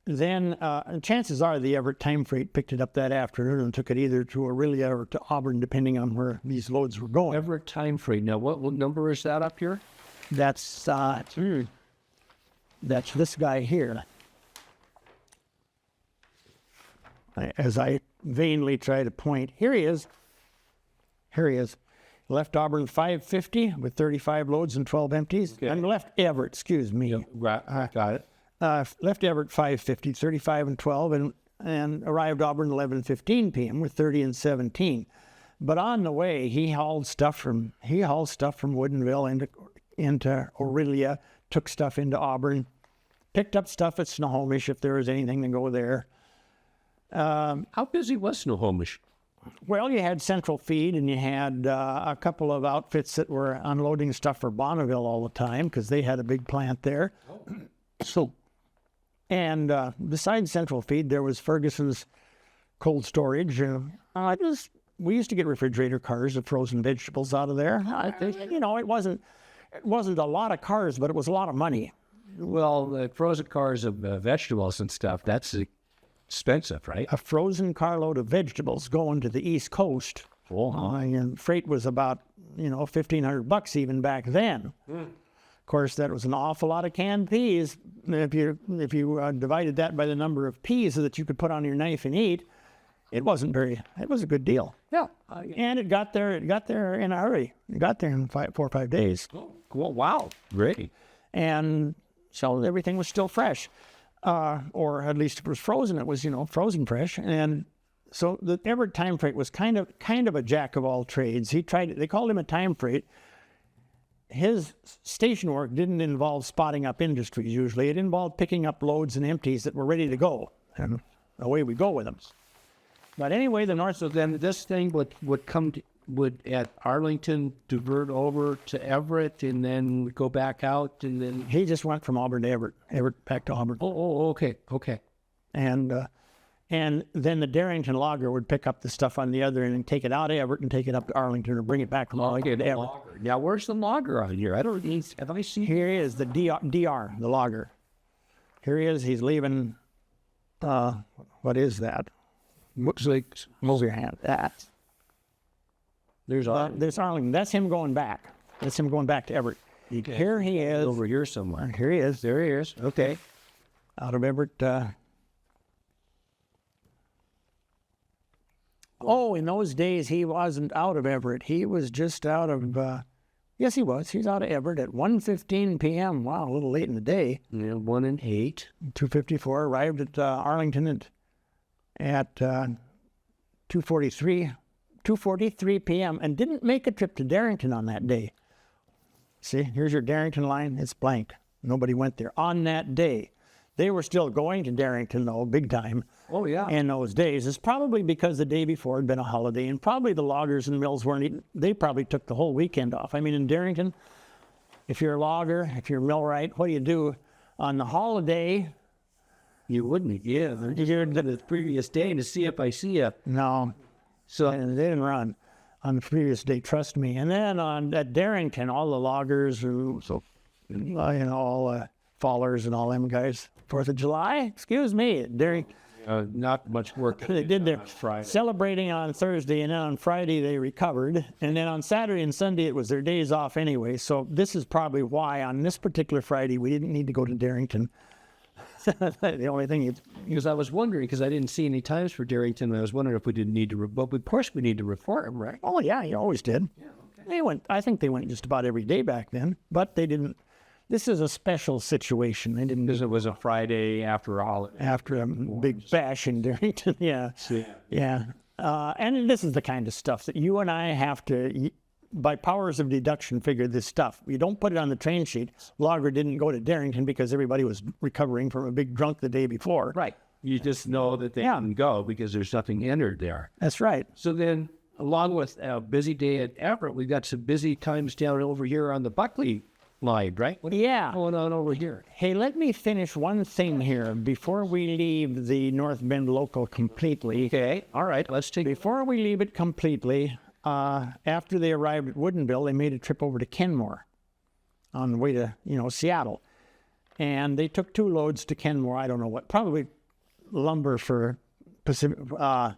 Speaker 2: Then chances are the Everett time freight picked it up that afternoon and took it either to Aurelia or to Auburn, depending on where these loads were going.
Speaker 1: Everett time frame. Now, what number is that up here?
Speaker 2: That's this guy here. As I vainly try to point, here he is. Left Auburn 5:50 with 35 loads and 12 empties.
Speaker 1: Okay.
Speaker 2: And left Everett, excuse me.
Speaker 1: Right. Got it.
Speaker 2: Left Everett 5:50, 35 and 12, and arrived Auburn 11:15 p.m. with 30 and 17. But on the way, he hauled stuff from Woodinville into Aurelia, took stuff into Auburn, picked up stuff at Snohomish if there was anything to go there.
Speaker 1: How busy was Snohomish?
Speaker 2: Well, you had Central Feed, and you had a couple of outfits that were unloading stuff for Bonneville all the time because they had a big plant there.
Speaker 1: So,
Speaker 2: and besides Central Feed, there was Ferguson's cold storage. we used to get refrigerator cars of frozen vegetables out of there. You know, it wasn't a lot of cars, but it was a lot of money.
Speaker 1: Well, the frozen cars of vegetables and stuff, that's expensive, right?
Speaker 2: A frozen carload of vegetables going to the East Coast. And freight was about, you know, $1,500 even back then. Of course, that was an awful lot of canned peas. If you divided that by the number of peas that you could put on your knife and eat, it was a good deal.
Speaker 1: Yeah.
Speaker 2: And it got there in a hurry. It got there in 4 or 5 days.
Speaker 1: Oh, well, wow. Great.
Speaker 2: And so everything was still fresh. Or at least if it was frozen, it was, you know, frozen fresh. And so the Everett time freight was kind of a jack of all trades. They called him a time freight. His station work didn't involve spotting up industries usually. It involved picking up loads and empties that were ready to go. And away we go with them. But anyway, the North.
Speaker 1: So then this thing would at Arlington divert over to Everett and then go back out and then.
Speaker 2: He just went from Auburn to Everett back to Auburn.
Speaker 1: Oh, okay.
Speaker 2: And then the Darrington logger would pick up the stuff on the other end and take it out of Everett and take it up to Arlington or bring it back from Arlington to Everett.
Speaker 1: Now, where's the logger on here? Have I seen?
Speaker 2: Here he is, the DR, the logger. Here he is. He's leaving. What is that?
Speaker 1: Looks like
Speaker 2: Move your hand. That.
Speaker 1: there's
Speaker 2: There's Arlington. That's him going back. That's him going back to Everett. Here he is.
Speaker 1: over here somewhere.
Speaker 2: Here he is.
Speaker 1: There he is. Okay.
Speaker 2: Out of Everett. Oh, in those days, he wasn't out of Everett. He was just out of, yes, he was. He's out of Everett at 1:15 p.m. Wow, a little late in the day.
Speaker 1: Yeah, 1 and 8.
Speaker 2: 2:54, arrived at Arlington at 2:43 p.m. and didn't make a trip to Darrington on that day. See, here's your Darrington line. It's blank. Nobody went there on that day. They were still going to Darrington, though, big time.
Speaker 1: Oh, yeah.
Speaker 2: In those days. It's probably because the day before had been a holiday, and probably the loggers and mills they probably took the whole weekend off. I mean, in Darrington, if you're a logger, if you're a millwright, what do you do on the holiday?
Speaker 1: You wouldn't, yeah. You're the previous day to see if I see you.
Speaker 2: No. So they didn't run on the previous day, trust me. And then at Darrington, all the loggers, all fallers and all them guys, 4th of July, excuse me, Darrington.
Speaker 1: Not much work.
Speaker 2: They did their
Speaker 1: Friday.
Speaker 2: celebrating on Thursday, and then on Friday they recovered. And then on Saturday and Sunday it was their days off anyway. So this is probably why on this particular Friday we didn't need to go to Darrington. The only thing
Speaker 1: Because I was wondering, because I didn't see any times for Darrington, I was wondering if we didn't need to, but of course we need to report them, right?
Speaker 2: Oh yeah, you always did. Yeah, okay. I think they went just about every day back then, but they didn't. This is a special situation. They didn't.
Speaker 1: Because it was a Friday after all.
Speaker 2: After a big bash in Darrington, yeah. Yeah. And this is the kind of stuff that you and I have to, by powers of deduction, figure this stuff. You don't put it on the train sheet. Logger didn't go to Darrington because everybody was recovering from a big drunk the day before.
Speaker 1: Right. You just know that they didn't go because there's nothing entered there.
Speaker 2: That's right.
Speaker 1: So then, along with a busy day at Everett, we've got some busy times down over here on the Buckley line, right? What's going on over here?
Speaker 2: Hey, let me finish one thing here before we leave the North Bend local completely.
Speaker 1: Okay, all right, let's take.
Speaker 2: Before we leave it completely, after they arrived at Woodinville, they made a trip over to Kenmore on the way to, Seattle. And they took 2 loads to Kenmore. I don't know what, probably lumber for Pacific, that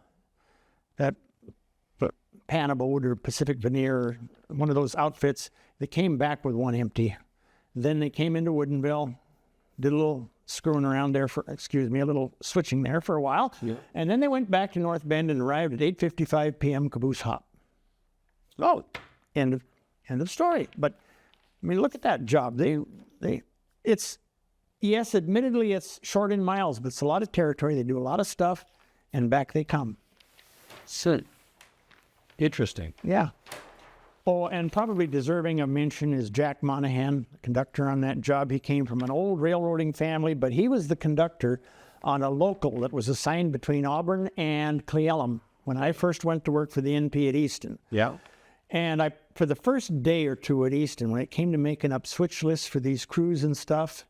Speaker 2: Panaboat or Pacific Veneer, one of those outfits. They came back with 1 empty. Then they came into Woodinville, did a little screwing around there a little switching there for a while. Yeah. And then they went back to North Bend and arrived at 8:55 p.m. caboose hop. Oh, end of story. But I mean, look at that job. Yes, admittedly it's short in miles, but it's a lot of territory. They do a lot of stuff, and back they come.
Speaker 1: So interesting.
Speaker 2: Yeah. Oh, and probably deserving of mention is Jack Monahan, the conductor on that job. He came from an old railroading family, but he was the conductor on a local that was assigned between Auburn and Cle Elum when I first went to work for the NP at Easton.
Speaker 1: Yeah.
Speaker 2: And for the first day or two at Easton, when it came to making up switch lists for these crews and stuff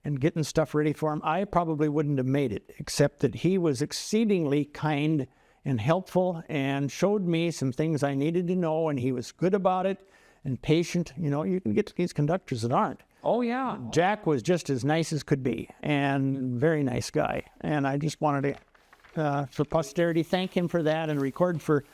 Speaker 2: and getting stuff ready for them, I probably wouldn't have made it, except that he was exceedingly kind and helpful and showed me some things I needed to know, and he was good about it and patient. You know, you can get these conductors that aren't.
Speaker 1: Oh, yeah.
Speaker 2: Jack was just as nice as could be, and very nice guy. And I just wanted to, for posterity, thank him for that and record for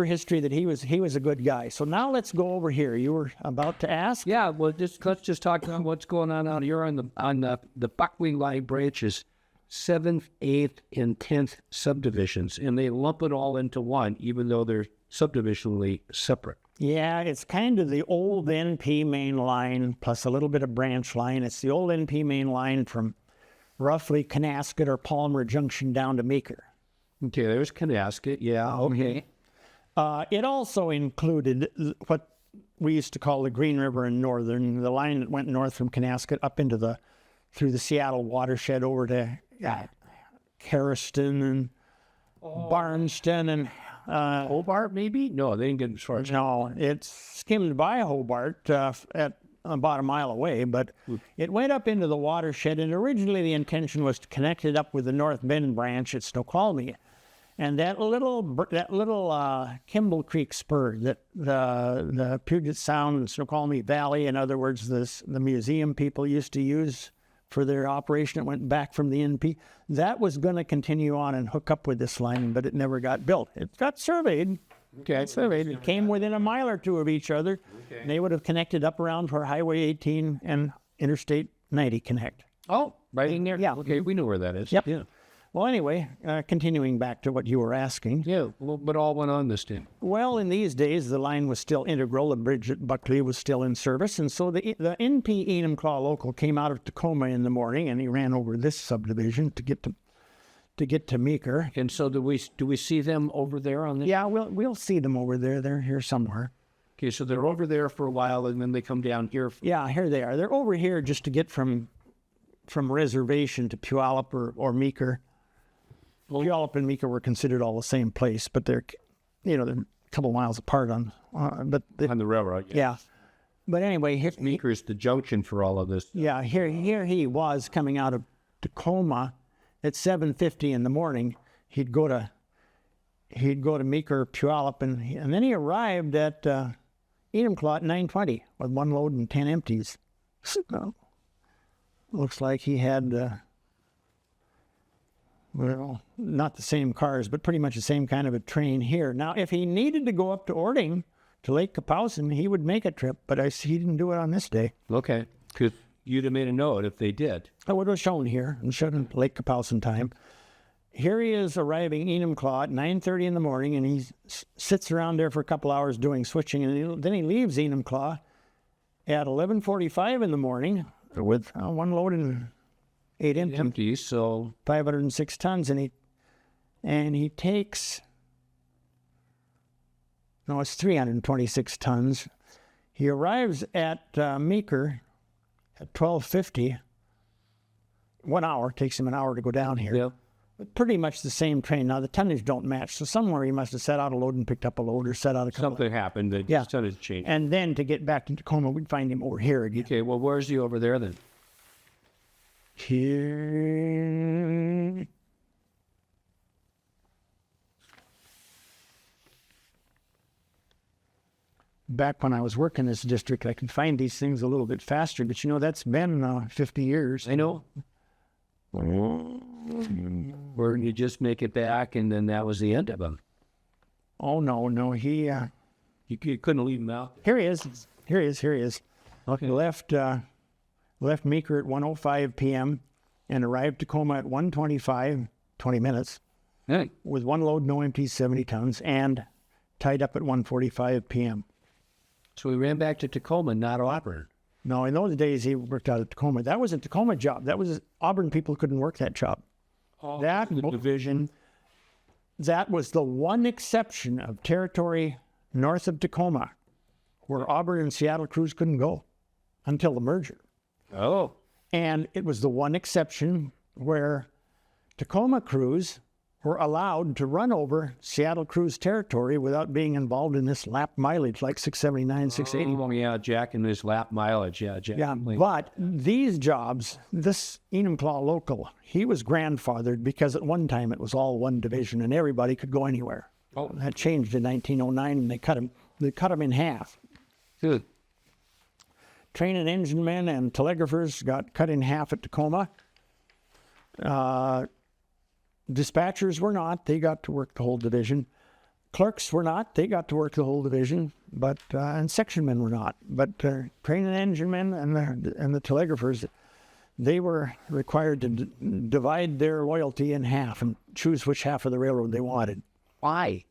Speaker 2: history that he was a good guy. So now let's go over here. You were about to ask?
Speaker 1: Yeah, well, let's just talk about what's going on out here on the Buckwheat Line branches, 7th, 8th, and 10th subdivisions, and they lump it all into one, even though they're subdivisionally separate.
Speaker 2: Yeah, it's kind of the old NP main line plus a little bit of branch line. It's the old NP main line from roughly Canasket or Palmer Junction down to Meeker.
Speaker 1: Okay, there's Canasket. Yeah, okay.
Speaker 2: It also included what we used to call the Green River and Northern, the line that went north from Canasket up into through the Seattle watershed over to Carriston and Barnston and
Speaker 1: Hobart, maybe? No, they didn't get as far as...
Speaker 2: No, it's skimmed by Hobart at about a mile away, but it went up into the watershed, and originally the intention was to connect it up with the North Bend branch at Snoqualmie. And that little Kimball Creek spur, that the Puget Sound and Snoqualmie Valley, in other words, the museum people used to use for their operation, it went back from the NP, that was going to continue on and hook up with this line, but it never got built. It got surveyed.
Speaker 1: Okay.
Speaker 2: It came within a mile or two of each other.
Speaker 1: Okay.
Speaker 2: And they would have connected up around where Highway 18 and Interstate 90 connect.
Speaker 1: Oh, right in there?
Speaker 2: Yeah.
Speaker 1: Okay, we know where that is.
Speaker 2: Yep.
Speaker 1: Yeah.
Speaker 2: Well, anyway, continuing back to what you were asking.
Speaker 1: Yeah, well, but all went on this time.
Speaker 2: Well, in these days, the line was still integral. The bridge at Buckley was still in service. And so the NP Enumclaw local came out of Tacoma in the morning, and he ran over this subdivision to get to Meeker.
Speaker 1: And so do we see them over there on this?
Speaker 2: Yeah, we'll see them over there. They're here somewhere.
Speaker 1: Okay, so they're over there for a while, and then they come down here.
Speaker 2: Yeah, here they are. They're over here just to get from Reservation to Puyallup or Meeker. Puyallup and Meeker were considered all the same place, but they're a couple miles apart on
Speaker 1: On the railroad.
Speaker 2: yeah. But anyway,
Speaker 1: Meeker is the junction for all of this.
Speaker 2: yeah, here he was coming out of Tacoma at 7:50 in the morning. He'd go to Meeker, Puyallup, and then he arrived at Enumclaw at 9:20 with one load and 10 empties. So, looks like he had. Well, not the same cars, but pretty much the same kind of a train here. Now, if he needed to go up to Ording, to Lake Kapowsin, he would make a trip, but he didn't do it on this day.
Speaker 1: Okay, because you'd have made a note if they did.
Speaker 2: I would have shown here, and shown Lake Kapowsin time. Here he is arriving Enumclaw at 9:30 in the morning, and he sits around there for a couple hours doing switching, and then he leaves Enumclaw at 11:45 in the morning with one load and 8
Speaker 1: Empties, so
Speaker 2: 506 tons, and he takes, no, it's 326 tons. He arrives at Meeker at 12:50. 1 hour, takes him an hour to go down here.
Speaker 1: yeah.
Speaker 2: But pretty much the same train. Now, the tonnage don't match, so somewhere he must have set out a load and picked up a load, or set out a couple.
Speaker 1: Something happened that
Speaker 2: Yeah.
Speaker 1: started to change.
Speaker 2: And then to get back to Tacoma, we'd find him over here again.
Speaker 1: Okay, well, where's he over there then?
Speaker 2: Here. Back when I was working this district, I could find these things a little bit faster, but that's been 50 years.
Speaker 1: I know. Or you just make it back, and then that was the end of him.
Speaker 2: Oh, no, he,
Speaker 1: You couldn't leave him out.
Speaker 2: here he is.
Speaker 1: Okay.
Speaker 2: Left Meeker at 1:05 p.m. and arrived Tacoma at 1:25, 20 minutes,
Speaker 1: Hey,
Speaker 2: with one load, no empties, 70 tons, and tied up at 1:45 p.m.
Speaker 1: so we ran back to Tacoma, not Auburn.
Speaker 2: No, in those days he worked out of Tacoma. That was a Tacoma job. That was Auburn people couldn't work that job. That
Speaker 1: the division.
Speaker 2: That was the one exception of territory north of Tacoma where Auburn and Seattle crews couldn't go until the merger.
Speaker 1: Oh.
Speaker 2: And it was the one exception where Tacoma crews were allowed to run over Seattle Cruise territory without being involved in this lap mileage like 679, 680.
Speaker 1: Oh, yeah, Jack and his lap mileage. Yeah, Jack.
Speaker 2: Yeah, but these jobs, this Enumclaw local, he was grandfathered because at one time it was all one division and everybody could go anywhere.
Speaker 1: Oh.
Speaker 2: That changed in 1909 and they cut him in half.
Speaker 1: Good.
Speaker 2: Train and engine men and telegraphers got cut in half at Tacoma. Dispatchers were not. They got to work the whole division. Clerks were not. They got to work the whole division. But and section men were not. But train and engine men and the telegraphers, they were required to divide their loyalty in half and choose which half of the railroad they wanted.
Speaker 1: Why?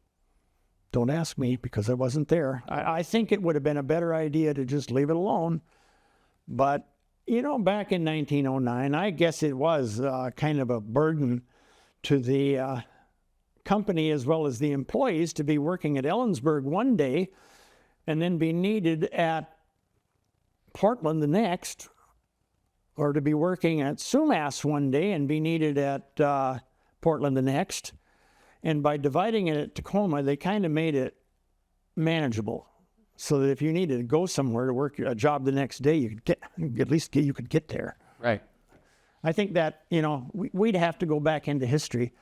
Speaker 2: Don't ask me because I wasn't there. I think it would have been a better idea to just leave it alone. But, you know, back in 1909, I guess it was kind of a burden to the company as well as the employees to be working at Ellensburg one day and then be needed at Portland the next, or to be working at Sumas one day and be needed at Portland the next. And by dividing it at Tacoma, they kind of made it manageable, so that if you needed to go somewhere to work a job the next day, you could you could get there.
Speaker 1: Right.
Speaker 2: I think that, you know, we'd have to go back into history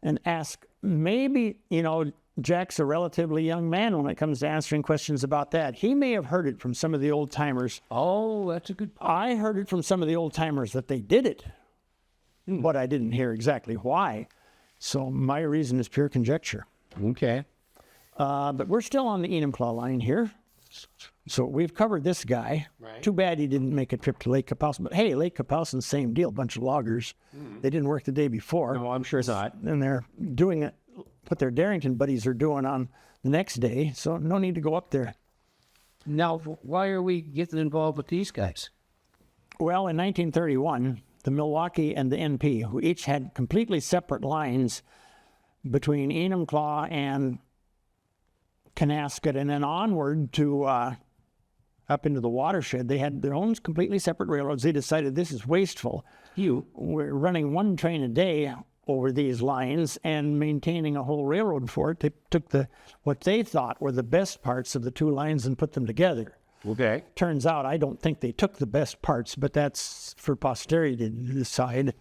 Speaker 2: and ask, maybe, you know, Jack's a relatively young man when it comes to answering questions about that. He may have heard it from some of the old timers.
Speaker 1: Oh, that's a good point.
Speaker 2: I heard it from some of the old timers that they did it, but I didn't hear exactly why. So my reason is pure conjecture.
Speaker 1: Okay.
Speaker 2: But we're still on the Enumclaw line here. So we've covered this guy.
Speaker 1: Right.
Speaker 2: Too bad he didn't make a trip to Lake Kapowsin. But hey, Lake Kapowsin, same deal, bunch of loggers. They didn't work the day before.
Speaker 1: No, I'm sure not.
Speaker 2: And they're doing it, what their Darrington buddies are doing on the next day. So no need to go up there.
Speaker 1: Now, why are we getting involved with these guys?
Speaker 2: Well, in 1931, the Milwaukee and the NP, who each had completely separate lines between Enumclaw and Canasket and then onward to up into the watershed, they had their own completely separate railroads. They decided this is wasteful. We're running one train a day over these lines and maintaining a whole railroad for it. They took what they thought were the best parts of the two lines and put them together.
Speaker 1: Okay.
Speaker 2: Turns out I don't think they took the best parts, but that's for posterity to decide.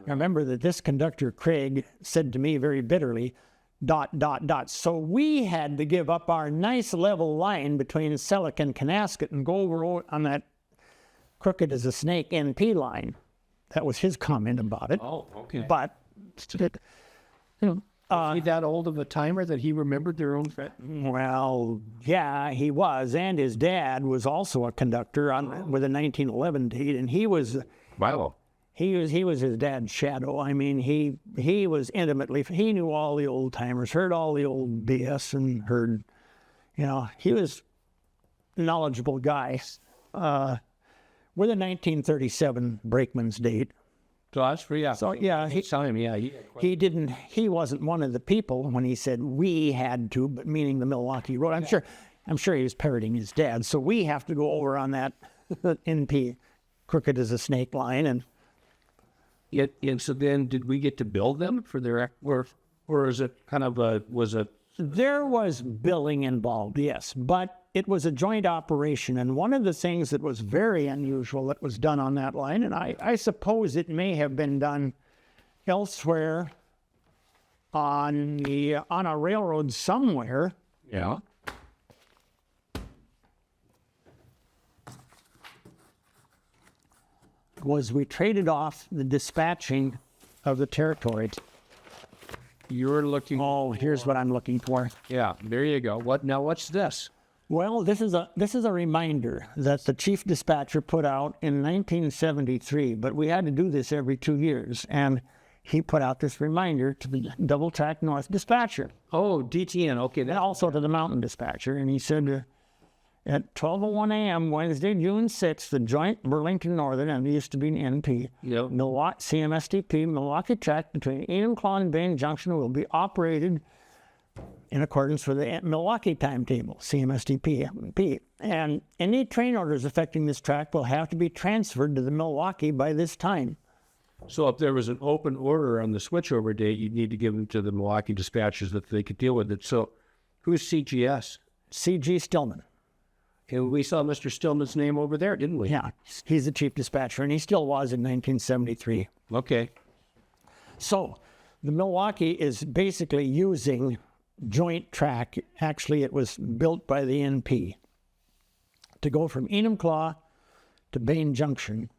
Speaker 2: I remember that this conductor, Craig, said to me very bitterly, ... So we had to give up our nice level line between Selleck and Canasket and go over on that crooked as a snake NP line. That was his comment about it.
Speaker 1: Oh, okay.
Speaker 2: But, you know,
Speaker 1: Is he that old of a timer that he remembered their own?
Speaker 2: well, yeah, he was. And his dad was also a conductor with a 1911 date. And he was...
Speaker 1: Wow.
Speaker 2: He was his dad's shadow. I mean, he was intimately, he knew all the old timers, heard all the old BS and heard, you know, he was a knowledgeable guy. With a 1937 brakeman's date.
Speaker 1: So that's for, yeah.
Speaker 2: So, yeah, he wasn't one of the people when he said we had to, but meaning the Milwaukee Road. I'm sure he was parroting his dad. So we have to go over on that NP crooked as a snake line and
Speaker 1: so then did we get to build them for their, or is it kind of
Speaker 2: There was billing involved, yes, but it was a joint operation. And one of the things that was very unusual that was done on that line, and I suppose it may have been done elsewhere on a railroad somewhere.
Speaker 1: Yeah.
Speaker 2: Was we traded off the dispatching of the territory.
Speaker 1: You're looking.
Speaker 2: Oh, here's what I'm looking for.
Speaker 1: Yeah, there you go. What's this?
Speaker 2: Well, this is a reminder that the chief dispatcher put out in 1973, but we had to do this every 2 years, and he put out this reminder to the double track north dispatcher.
Speaker 1: Oh, DTN. Okay.
Speaker 2: And also to the mountain dispatcher, and he said, at 12:01 a.m. Wednesday, June 6th, the joint Burlington Northern, and it used to be an NP,
Speaker 1: Yep.
Speaker 2: Milwaukee CMSDP, Milwaukee track between Enumclaw and Bain Junction will be operated in accordance with the Milwaukee timetable, CMSDP. And any train orders affecting this track will have to be transferred to the Milwaukee by this time.
Speaker 1: So if there was an open order on the switchover date, you'd need to give them to the Milwaukee dispatchers that they could deal with it. So who's CGS?
Speaker 2: C.G. Stillman.
Speaker 1: And we saw Mr. Stillman's name over there, didn't we?
Speaker 2: Yeah, he's the chief dispatcher, and he still was in 1973.
Speaker 1: Okay.
Speaker 2: So the Milwaukee is basically using joint track. Actually, it was built by the NP to go from Enumclaw to Bain Junction,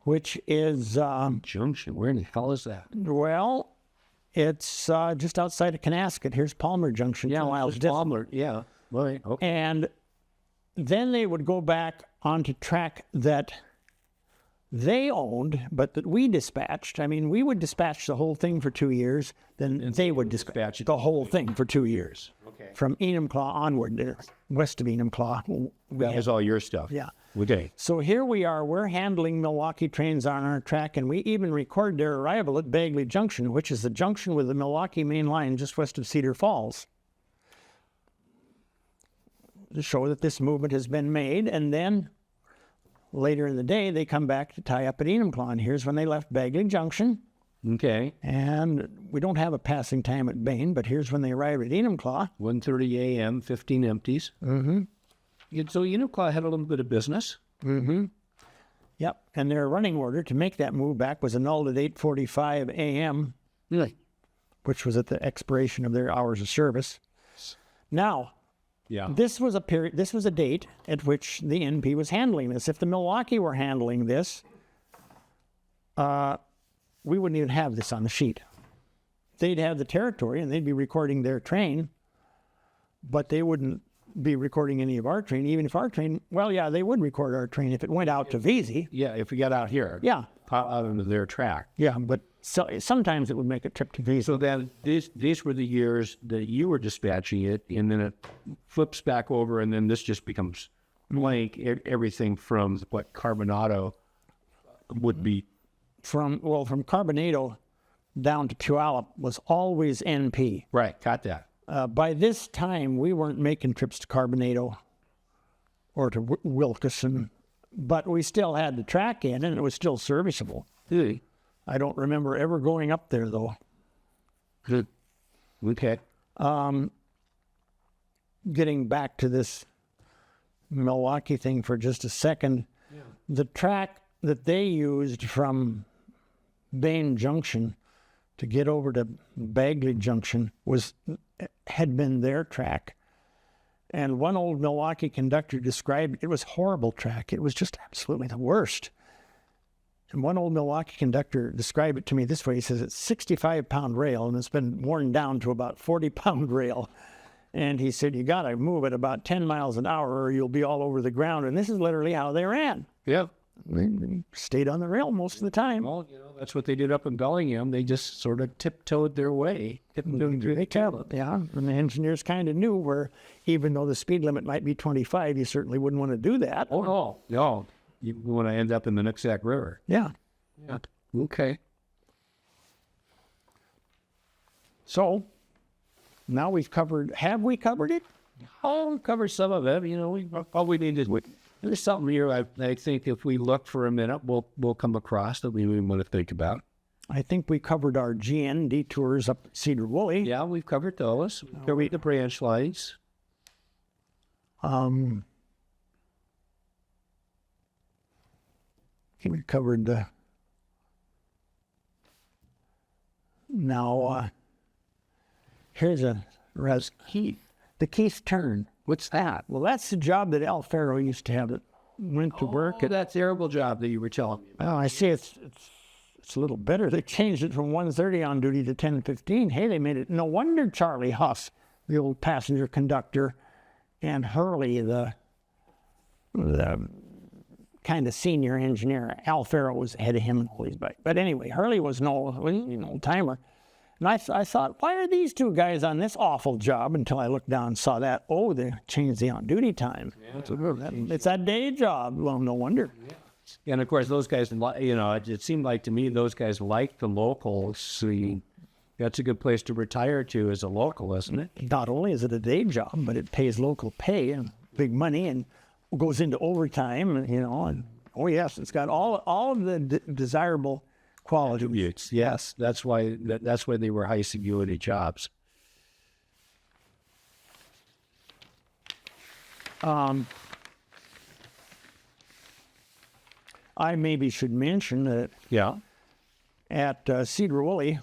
Speaker 2: which is,
Speaker 1: Junction, where in the hell is that?
Speaker 2: well, it's just outside of Canasket. Here's Palmer Junction, 2 miles
Speaker 1: just
Speaker 2: distant.
Speaker 1: Palmer, yeah. Right. Okay.
Speaker 2: And then they would go back onto track that they owned, but that we dispatched. I mean, we would dispatch the whole thing for 2 years, then they would dispatch the whole thing for 2 years.
Speaker 1: Okay.
Speaker 2: From Enumclaw onward, there, west of Enumclaw.
Speaker 1: That was all your stuff.
Speaker 2: Yeah.
Speaker 1: Okay.
Speaker 2: So here we are, we're handling Milwaukee trains on our track, and we even record their arrival at Bagley Junction, which is the junction with the Milwaukee main line just west of Cedar Falls, to show that this movement has been made. And then later in the day, they come back to tie up at Enumclaw. And here's when they left Bagley Junction.
Speaker 1: Okay.
Speaker 2: And we don't have a passing time at Bain, but here's when they arrived at Enumclaw.
Speaker 1: 1:30 a.m., 15 empties.
Speaker 2: Mm-hmm.
Speaker 1: So Enumclaw had a little bit of business.
Speaker 2: Mm-hmm. Yep. And their running order to make that move back was annulled at 8:45 a.m.,
Speaker 1: Really?
Speaker 2: which was at the expiration of their hours of service. Now,
Speaker 1: Yeah.
Speaker 2: this was a period. This was a date at which the NP was handling this. If the Milwaukee were handling this, we wouldn't even have this on the sheet. They'd have the territory and they'd be recording their train, but they wouldn't be recording any of our train. Even if our train, well, yeah, they would record our train if it went out to Vesey.
Speaker 1: Yeah, if we got out here.
Speaker 2: Yeah,
Speaker 1: Out into their track.
Speaker 2: yeah, but so, sometimes it would make a trip to Vesey.
Speaker 1: So then these were the years that you were dispatching it, and then it flips back over, and then this just becomes blank. Everything from what Carbonado would be.
Speaker 2: From Carbonado down to Puyallup was always NP.
Speaker 1: Right, got that.
Speaker 2: By this time, we weren't making trips to Carbonado or to Wilkeson, but we still had the track in, and it was still serviceable.
Speaker 1: Hey,
Speaker 2: I don't remember ever going up there, though.
Speaker 1: good. Okay.
Speaker 2: Getting back to this Milwaukee thing for just a second, the track that they used from Bain Junction to get over to Bagley Junction had been their track. And one old Milwaukee conductor described it was horrible track. It was just absolutely the worst. And one old Milwaukee conductor described it to me this way. He says it's 65-pound rail, and it's been worn down to about 40-pound rail. And he said, you got to move at about 10 miles an hour or you'll be all over the ground. And this is literally how they ran.
Speaker 1: Yeah.
Speaker 2: They stayed on the rail most of the time.
Speaker 1: Well, that's what they did up in Bellingham. They just sort of tiptoed their way. Tiptoed through the talent.
Speaker 2: Yeah, and the engineers kind of knew where, even though the speed limit might be 25, you certainly wouldn't want to do that.
Speaker 1: Oh, no. You want to end up in the Nooksack River.
Speaker 2: Yeah.
Speaker 1: Yeah. Okay.
Speaker 2: So, now we've covered, have we covered it?
Speaker 1: I'll cover some of it. You know, all we need is there's something here. I think if we look for a minute, we'll come across that we want to think about.
Speaker 2: I think we covered our GN detours up Cedar Woolley.
Speaker 1: Yeah, we've covered those. We covered the branch lights.
Speaker 2: We covered the. Now, here's a Keith. The Keith turn.
Speaker 1: What's that?
Speaker 2: Well, that's the job that Al Farrow used to have that went to work.
Speaker 1: That terrible job that you were telling me about.
Speaker 2: Well, I see it's a little better. They changed it from 1:30 on duty to 10:15. Hey, they made it. No wonder Charlie Huff, the old passenger conductor, and Hurley, the kind of senior engineer. Al Farrow was ahead of him in all these bikes. But anyway, Hurley was an old timer. And I thought, why are these two guys on this awful job? Until I looked down and saw that, oh, they changed the on-duty time. Yeah, it's a day job. Well, no wonder.
Speaker 1: Yeah. And of course, those guys, you know, it seemed like to me those guys liked the locals. See, that's a good place to retire to as a local, isn't it?
Speaker 2: Not only is it a day job, but it pays local pay and big money and goes into overtime, you know. And Oh yes, it's got all of the desirable qualities.
Speaker 1: Yes, that's why they were high security jobs.
Speaker 2: I maybe should mention that
Speaker 1: Yeah.
Speaker 2: at Cedar Woolley,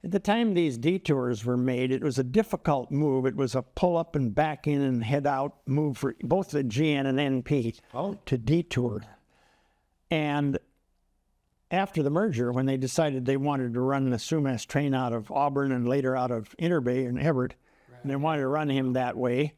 Speaker 2: at the time these detours were made, it was a difficult move. It was a pull up and back in and head out move for both the GN and NP to detour. And after the merger, when they decided they wanted to run the Sumas train out of Auburn and later out of Interbay and Everett, and they wanted to run him that way,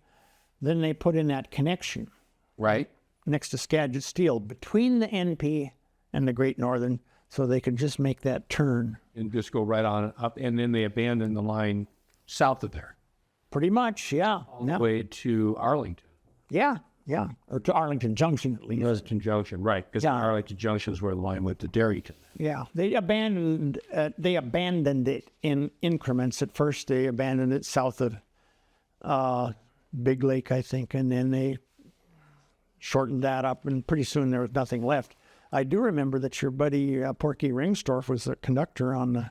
Speaker 2: then they put in that connection
Speaker 1: Right.
Speaker 2: next to Skagit Steel between the NP and the Great Northern, so they could just make that turn.
Speaker 1: And just go right on up, and then they abandoned the line south of there,
Speaker 2: Pretty much, yeah.
Speaker 1: all the way to Arlington.
Speaker 2: Yeah, or to Arlington Junction at least.
Speaker 1: Arlington Junction, right? Because
Speaker 2: Yeah.
Speaker 1: Arlington Junction is where the line went to Darrington.
Speaker 2: Yeah, they abandoned it in increments. At first, they abandoned it south of Big Lake, I think, and then they shortened that up, and pretty soon there was nothing left. I do remember that your buddy Porky Ringstorff was the conductor on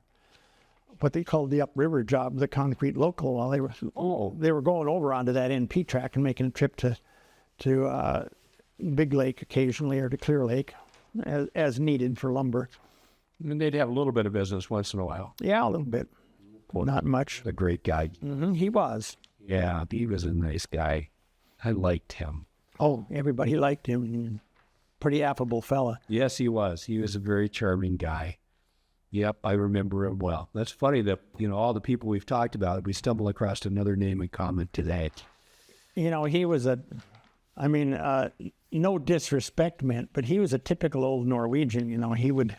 Speaker 2: what they called the upriver job, the concrete local. While they were going over onto that NP track and making a trip to Big Lake occasionally or to Clear Lake as needed for lumber.
Speaker 1: And they'd have a little bit of business once in a while.
Speaker 2: Yeah, a little bit, not much.
Speaker 1: A great guy.
Speaker 2: He was.
Speaker 1: Yeah, he was a nice guy. I liked him.
Speaker 2: Oh, everybody liked him. Pretty affable fella.
Speaker 1: Yes, he was. He was a very charming guy. Yep, I remember him well. That's funny that, all the people we've talked about, we stumble across another name in common today.
Speaker 2: He was no disrespect meant, but he was a typical old Norwegian. He would,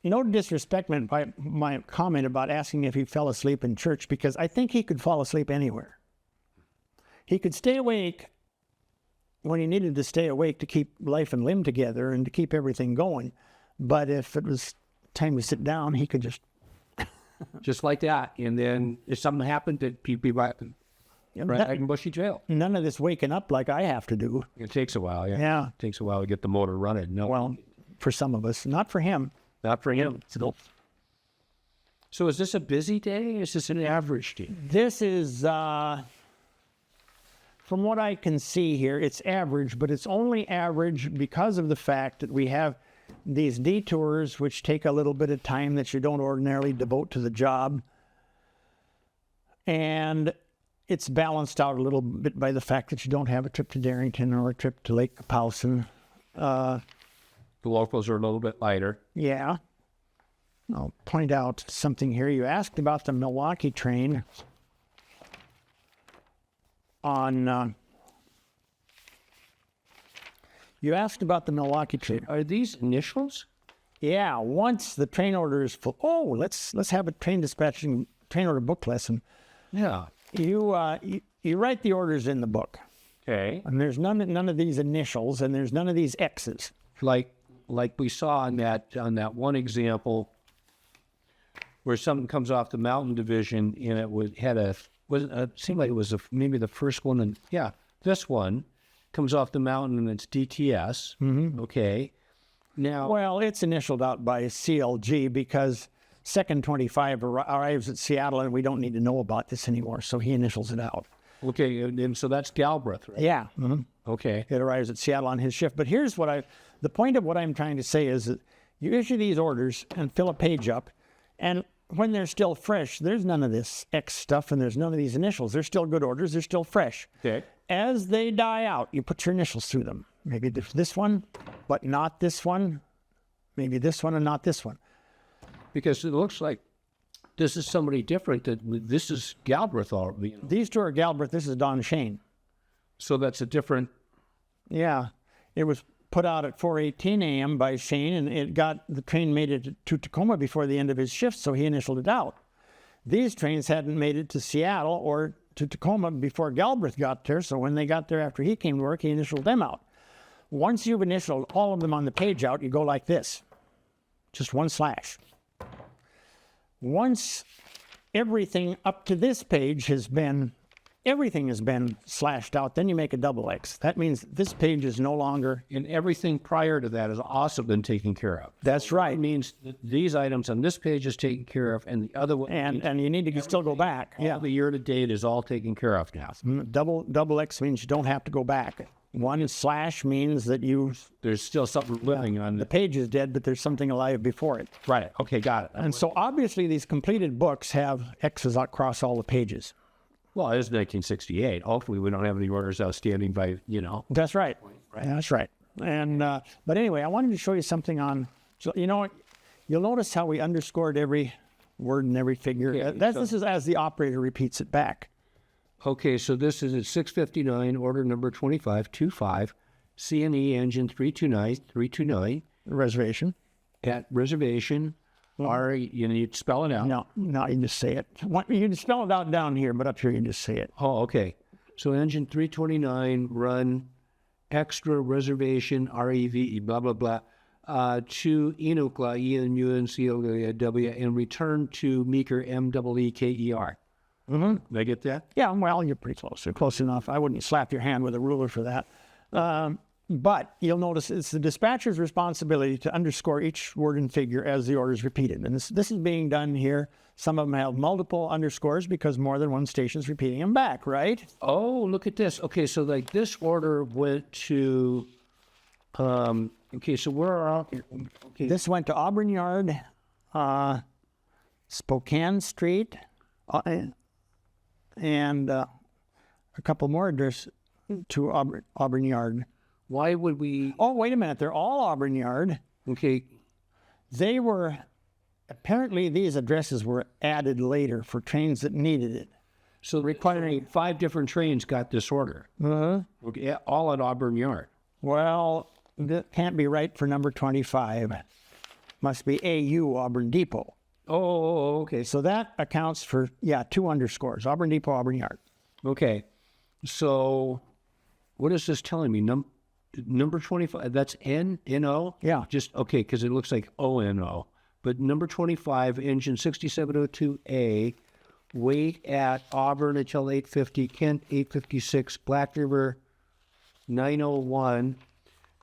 Speaker 2: no disrespect meant by my comment about asking if he fell asleep in church, because I think he could fall asleep anywhere. He could stay awake when he needed to stay awake to keep life and limb together and to keep everything going. But if it was time to sit down, he could
Speaker 1: just like that. And then if something happened, he'd be right in bushy trail.
Speaker 2: None of this waking up like I have to do.
Speaker 1: It takes a while.
Speaker 2: Yeah.
Speaker 1: It takes a while to get the motor running. No,
Speaker 2: Well, for some of us, not for him.
Speaker 1: not for him. So is this a busy day? Or is this an average day?
Speaker 2: This is, from what I can see here, it's average, but it's only average because of the fact that we have these detours, which take a little bit of time that you don't ordinarily devote to the job. And it's balanced out a little bit by the fact that you don't have a trip to Darrington or a trip to Lake Powson.
Speaker 1: The locals are a little bit lighter.
Speaker 2: Yeah. I'll point out something here. You asked about the Milwaukee train you asked about the Milwaukee train.
Speaker 1: Are these initials?
Speaker 2: Yeah, once the train order is full. Oh, let's have a train order book lesson.
Speaker 1: Yeah.
Speaker 2: You write the orders in the book.
Speaker 1: Okay.
Speaker 2: And there's none of these initials, and there's none of these X's.
Speaker 1: Like we saw on that one example where something comes off the mountain division, and it seemed like it was maybe the first one, and yeah, this one comes off the mountain and it's DTS. Mm-hmm. Okay. Now,
Speaker 2: well, it's initialed out by CLG because Second 25 arrives at Seattle, and we don't need to know about this anymore, so he initials it out.
Speaker 1: Okay, and so that's Galbraith, right?
Speaker 2: Yeah. Mm-hmm.
Speaker 1: Okay.
Speaker 2: It arrives at Seattle on his shift. But here's the point of what I'm trying to say is that you issue these orders and fill a page up, and when they're still fresh, there's none of this X stuff, and there's none of these initials. They're still good orders. They're still fresh.
Speaker 1: Okay.
Speaker 2: As they die out, you put your initials through them. Maybe this one, but not this one. Maybe this one and not this one.
Speaker 1: Because it looks like this is somebody different. This is Galbraith already.
Speaker 2: These two are Galbraith. This is Don Shane.
Speaker 1: So that's a different.
Speaker 2: Yeah. It was put out at 4:18 a.m. by Shane, and the train made it to Tacoma before the end of his shift, so he initialed it out. These trains hadn't made it to Seattle or to Tacoma before Galbraith got there, so when they got there after he came to work, he initialed them out. Once you've initialed all of them on the page out, you go like this. Just one slash. Once everything up to this page has been everything has been slashed out, then you make a double X. That means this page is no longer.
Speaker 1: And everything prior to that has also been taken care of.
Speaker 2: That's right.
Speaker 1: It means that these items on this page is taken care of, and the other one,
Speaker 2: And you need to still go back.
Speaker 1: all the year to date is all taken care of now.
Speaker 2: Double X means you don't have to go back. One slash means that
Speaker 1: There's still something living on
Speaker 2: the page is dead, but there's something alive before it.
Speaker 1: Right. Okay, got it.
Speaker 2: And so obviously these completed books have X's across all the pages.
Speaker 1: Well, it is 1968. Hopefully, we don't have any orders outstanding by,
Speaker 2: That's right. That's right. And but anyway, I wanted to show you something on. So you'll notice how we underscored every word and every figure.
Speaker 1: Okay,
Speaker 2: This is as the operator repeats it back.
Speaker 1: Okay, so this is at 659, order number 2525, CNE engine 329
Speaker 2: Reservation.
Speaker 1: at reservation. You need to spell it out.
Speaker 2: No, you just say it. You can spell it out down here, but up here you just say it.
Speaker 1: Oh, okay. So engine 329, run extra reservation, REVE, blah, blah, blah, to Enukla, ENUNCOW, and return to Meeker, MEEKER.
Speaker 2: Mm-hmm.
Speaker 1: Did I get that?
Speaker 2: Yeah, well, you're pretty close. You're close enough. I wouldn't slap your hand with a ruler for that. But you'll notice it's the dispatcher's responsibility to underscore each word and figure as the order is repeated. And this is being done here. Some of them have multiple underscores because more than one station is repeating them back, right?
Speaker 1: Oh, look at this. Okay, so like this order went to, okay, so where are, okay.
Speaker 2: This went to Auburn Yard, Spokane Street, and a couple more addresses to Auburn Yard.
Speaker 1: Why would we?
Speaker 2: Oh, wait a minute. They're all Auburn Yard.
Speaker 1: Okay.
Speaker 2: They were, apparently these addresses were added later for trains that needed it.
Speaker 1: So requiring 5 different trains got this order. Okay, all at Auburn Yard.
Speaker 2: Well, that can't be right for number 25. Must be AU, Auburn Depot.
Speaker 1: Oh, okay.
Speaker 2: So that accounts for, 2 underscores. Auburn Depot, Auburn Yard.
Speaker 1: Okay. So what is this telling me? Number 25, that's N-N-O?
Speaker 2: Yeah.
Speaker 1: Just, okay, because it looks like O-N-O. But number 25, engine 6702A, wait at Auburn until 8:50, Kent 8:56, Black River 9:01.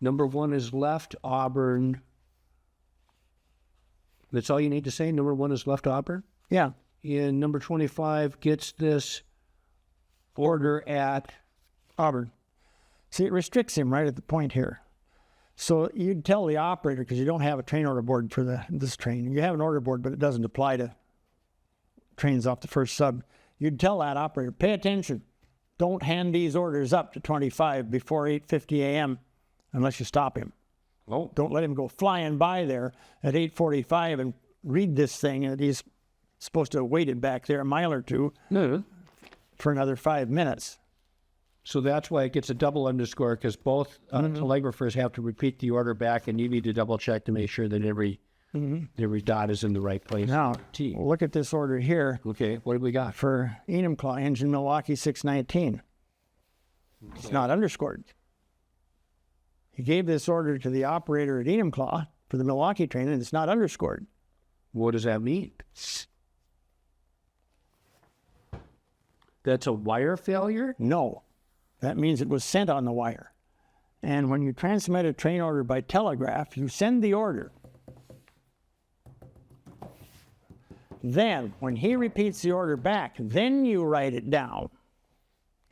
Speaker 1: Number 1 is left Auburn. That's all you need to say? Number 1 is left Auburn?
Speaker 2: Yeah.
Speaker 1: And number 25 gets this order at
Speaker 2: Auburn. See, it restricts him right at the point here. So you'd tell the operator, because you don't have a train order board for this train. You have an order board, but it doesn't apply to trains off the first sub. You'd tell that operator, pay attention. Don't hand these orders up to 25 before 8:50 a.m. unless you stop him.
Speaker 1: Oh.
Speaker 2: Don't let him go flying by there at 8:45 and read this thing that he's supposed to have waited back there a mile or two for another 5 minutes.
Speaker 1: So that's why it gets a double underscore, because both telegraphers have to repeat the order back, and you need to double check to make sure that every dot is in the right place.
Speaker 2: Now, look at this order here.
Speaker 1: Okay, what have we got?
Speaker 2: For Enumclaw, engine Milwaukee 619. It's not underscored. He gave this order to the operator at Enumclaw for the Milwaukee train, and it's not underscored.
Speaker 1: What does that mean? That's a wire failure?
Speaker 2: No. That means it was sent on the wire. And when you transmit a train order by telegraph, you send the order. Then, when he repeats the order back, then you write it down.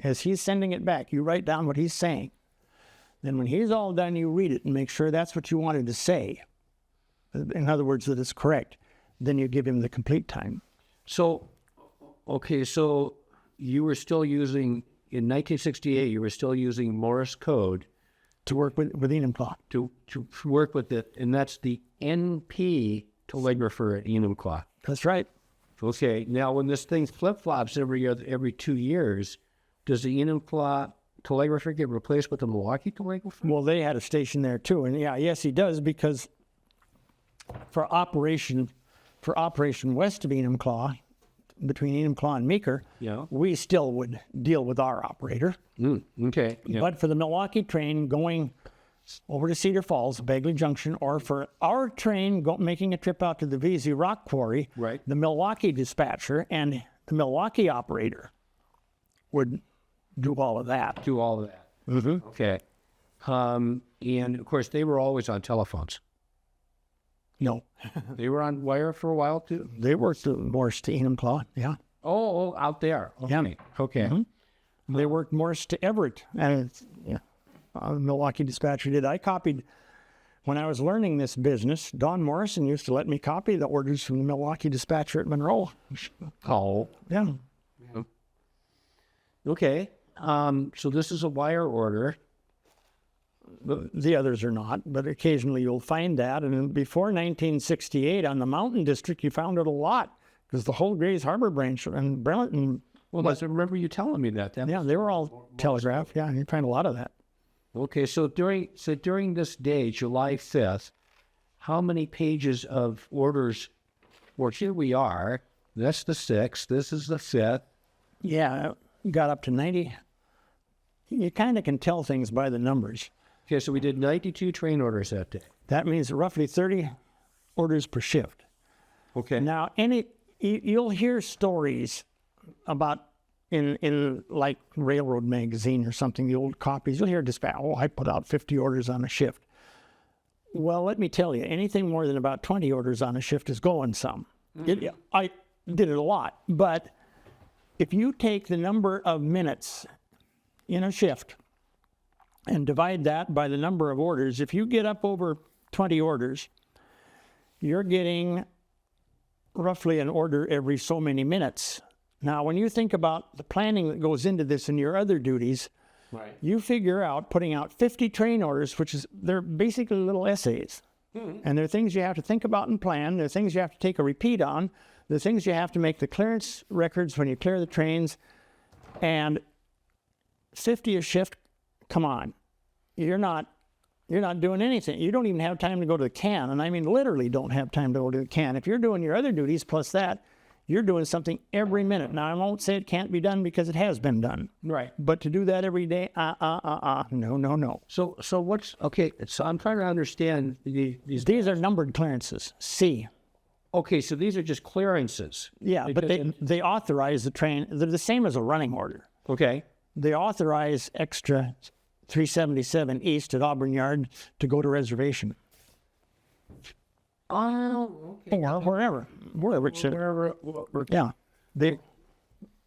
Speaker 2: As he's sending it back, you write down what he's saying. Then when he's all done, you read it and make sure that's what you wanted to say. In other words, that it's correct. Then you give him the complete time.
Speaker 1: So, okay, so you were still using, in 1968, you were still using Morse code
Speaker 2: to work with Enumclaw.
Speaker 1: To work with it, and that's the NP telegrapher at Enumclaw.
Speaker 2: That's right.
Speaker 1: Okay, now when this thing flip-flops every 2 years, does the Enumclaw telegrapher get replaced with the Milwaukee telegrapher?
Speaker 2: Well, they had a station there too, and yes, he does, because for operation west of Enumclaw, between Enumclaw and Meeker, we still would deal with our operator.
Speaker 1: Okay. Yeah.
Speaker 2: But for the Milwaukee train going over to Cedar Falls, Bagley Junction, or for our train making a trip out to the VZ Rock Quarry,
Speaker 1: right,
Speaker 2: the Milwaukee dispatcher and the Milwaukee operator would do all of that.
Speaker 1: Do all of that.
Speaker 2: Mm-hmm.
Speaker 1: Okay. And of course, they were always on telephones.
Speaker 2: No,
Speaker 1: They were on wire for a while too.
Speaker 2: they worked Morse to Enumclaw. Yeah,
Speaker 1: Oh, out there. Okay.
Speaker 2: Yeah.
Speaker 1: Okay.
Speaker 2: Mm-hmm. They worked Morse to Everett, and Milwaukee Dispatcher did. I copied when I was learning this business. Don Morrison used to let me copy the orders from the Milwaukee Dispatcher at Monroe.
Speaker 1: Oh.
Speaker 2: Yeah,
Speaker 1: Okay. So this is a wire order.
Speaker 2: the others are not, but occasionally you'll find that. And before 1968, on the Mountain District, you found it a lot because the whole Grays Harbor branch and Bremerton,
Speaker 1: Well, I remember you telling me that.
Speaker 2: yeah, they were all telegraph. Yeah, you find a lot of that.
Speaker 1: Okay. So during this day, July 5th, how many pages of orders? Well, here we are. That's the 6th. This is the 5th.
Speaker 2: Yeah, got up to 90. You kind of can tell things by the numbers.
Speaker 1: Okay. So we did 92 train orders that day.
Speaker 2: That means roughly 30 orders per shift.
Speaker 1: Okay.
Speaker 2: Now, you'll hear stories about in like Railroad Magazine or something, the old copies, you'll hear dispatch, oh, I put out 50 orders on a shift. Well, let me tell you, anything more than about 20 orders on a shift is going some. I did it a lot, but if you take the number of minutes in a shift and divide that by the number of orders, if you get up over 20 orders, you're getting roughly an order every so many minutes. Now, when you think about the planning that goes into this and your other duties,
Speaker 1: Right.
Speaker 2: you figure out putting out 50 train orders, they're basically little essays. And they're things you have to think about and plan. They're things you have to take a repeat on. They're things you have to make the clearance records when you clear the trains. And 50 a shift, come on. You're not doing anything. You don't even have time to go to the can. And I mean, literally don't have time to go to the can. If you're doing your other duties plus that, you're doing something every minute. Now, I won't say it can't be done because it has been done.
Speaker 1: Right.
Speaker 2: But to do that every day, no.
Speaker 1: So what's okay? So I'm trying to understand these.
Speaker 2: These are numbered clearances, C.
Speaker 1: Okay, so these are just clearances.
Speaker 2: Yeah, but
Speaker 1: Because-
Speaker 2: they authorize the train. They're the same as a running order.
Speaker 1: Okay.
Speaker 2: They authorize extra 377 East at Auburn Yard to go to reservation.
Speaker 1: Oh, okay.
Speaker 2: Or wherever it should. Yeah,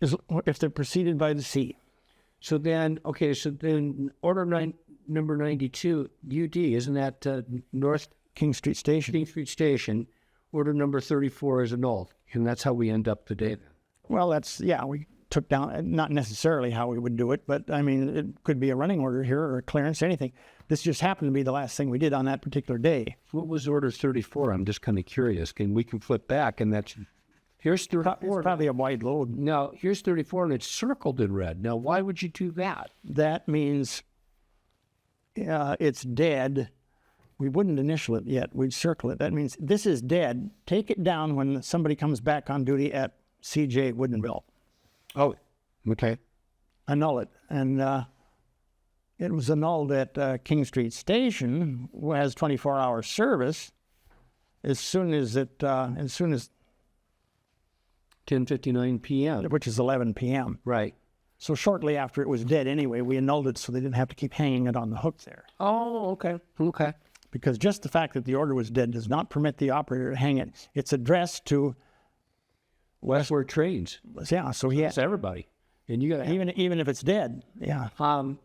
Speaker 2: if they're preceded by the C.
Speaker 1: So then number 92, UD, isn't that North
Speaker 2: King Street Station.
Speaker 1: King Street Station? Order number 34 is annulled, and that's how we end up today. Then.
Speaker 2: Well, we took down, not necessarily how we would do it, but I mean, it could be a running order here or a clearance, anything. This just happened to be the last thing we did on that particular day.
Speaker 1: What was order 34? I'm just kind of curious. We can flip back, and here's 34.
Speaker 2: It's probably a wide load.
Speaker 1: Now, here's 34, and it's circled in red. Now, why would you do that?
Speaker 2: That means it's dead. We wouldn't initial it yet. We'd circle it. That means this is dead. Take it down when somebody comes back on duty at CJ Woodenville.
Speaker 1: Oh, okay.
Speaker 2: Annul it. And it was annulled at King Street Station, who has 24-hour service, as soon as
Speaker 1: 10:59 p.m.
Speaker 2: which is 11 p.m.
Speaker 1: Right.
Speaker 2: So shortly after it was dead anyway, we annulled it so they didn't have to keep hanging it on the hook there.
Speaker 1: Oh, okay. Okay.
Speaker 2: Because just the fact that the order was dead does not permit the operator to hang it. It's addressed to,
Speaker 1: Westward trains.
Speaker 2: yeah, so he
Speaker 1: That's everybody. And you got to
Speaker 2: even if it's dead, yeah,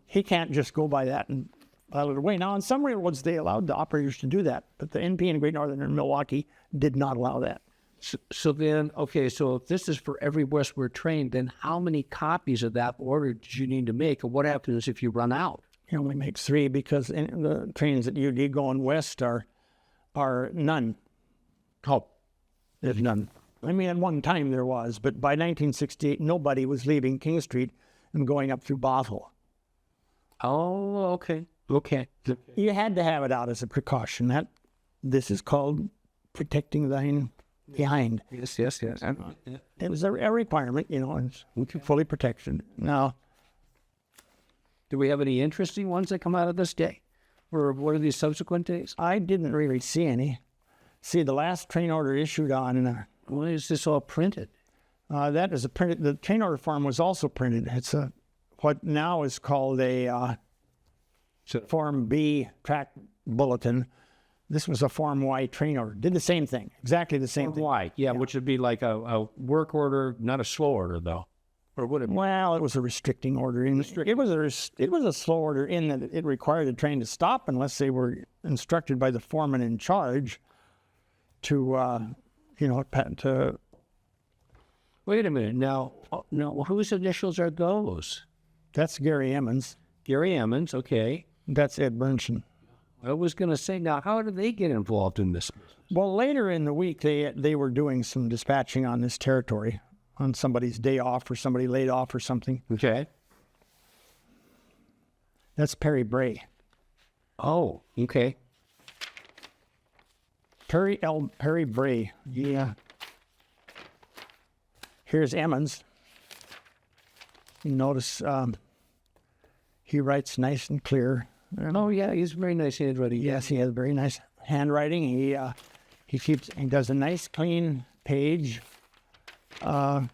Speaker 2: he can't just go by that and file it away. Now, on some railroads, they allowed the operators to do that, but the NP in Great Northern and Milwaukee did not allow that.
Speaker 1: So then, okay, so if this is for every westward train, then how many copies of that order did you need to make? And what happens if you run out?
Speaker 2: He only makes 3 because the trains at UD going west are none.
Speaker 1: Oh,
Speaker 2: There's none. I mean, at one time there was, but by 1968, nobody was leaving King Street and going up through Bothell.
Speaker 1: oh, okay. Okay.
Speaker 2: You had to have it out as a precaution. This is called protecting thine behind.
Speaker 1: Yes.
Speaker 2: It was a requirement, it's fully protected. Now,
Speaker 1: Do we have any interesting ones that come out of this day? Or what are these subsequent days?
Speaker 2: I didn't really see any. See, the last train order issued on,
Speaker 1: Why is this all printed?
Speaker 2: That is a printed. The train order form was also printed. It's a what now is called a Form B track bulletin. This was a Form Y train order. Did the same thing, exactly the same thing.
Speaker 1: Why? Yeah, which would be like a work order, not a slow order though, or would it?
Speaker 2: Well, it was a restricting order. It was a slow order in that it required the train to stop unless they were instructed by the foreman in charge to, to.
Speaker 1: Wait a minute. Now, whose initials are those?
Speaker 2: That's Gary Emmons.
Speaker 1: Gary Emmons. Okay.
Speaker 2: That's Ed Burnson.
Speaker 1: I was going to say, now, how did they get involved in this?
Speaker 2: Well, later in the week, they were doing some dispatching on this territory, on somebody's day off or somebody laid off or something.
Speaker 1: Okay.
Speaker 2: That's Perry Bray.
Speaker 1: Oh, okay.
Speaker 2: Perry Bray. Yeah. Here's Emmons. You notice he writes nice and clear.
Speaker 1: Oh yeah, he's very nice handwriting.
Speaker 2: Yes, he has very nice handwriting. He does a nice clean page.
Speaker 1: Now,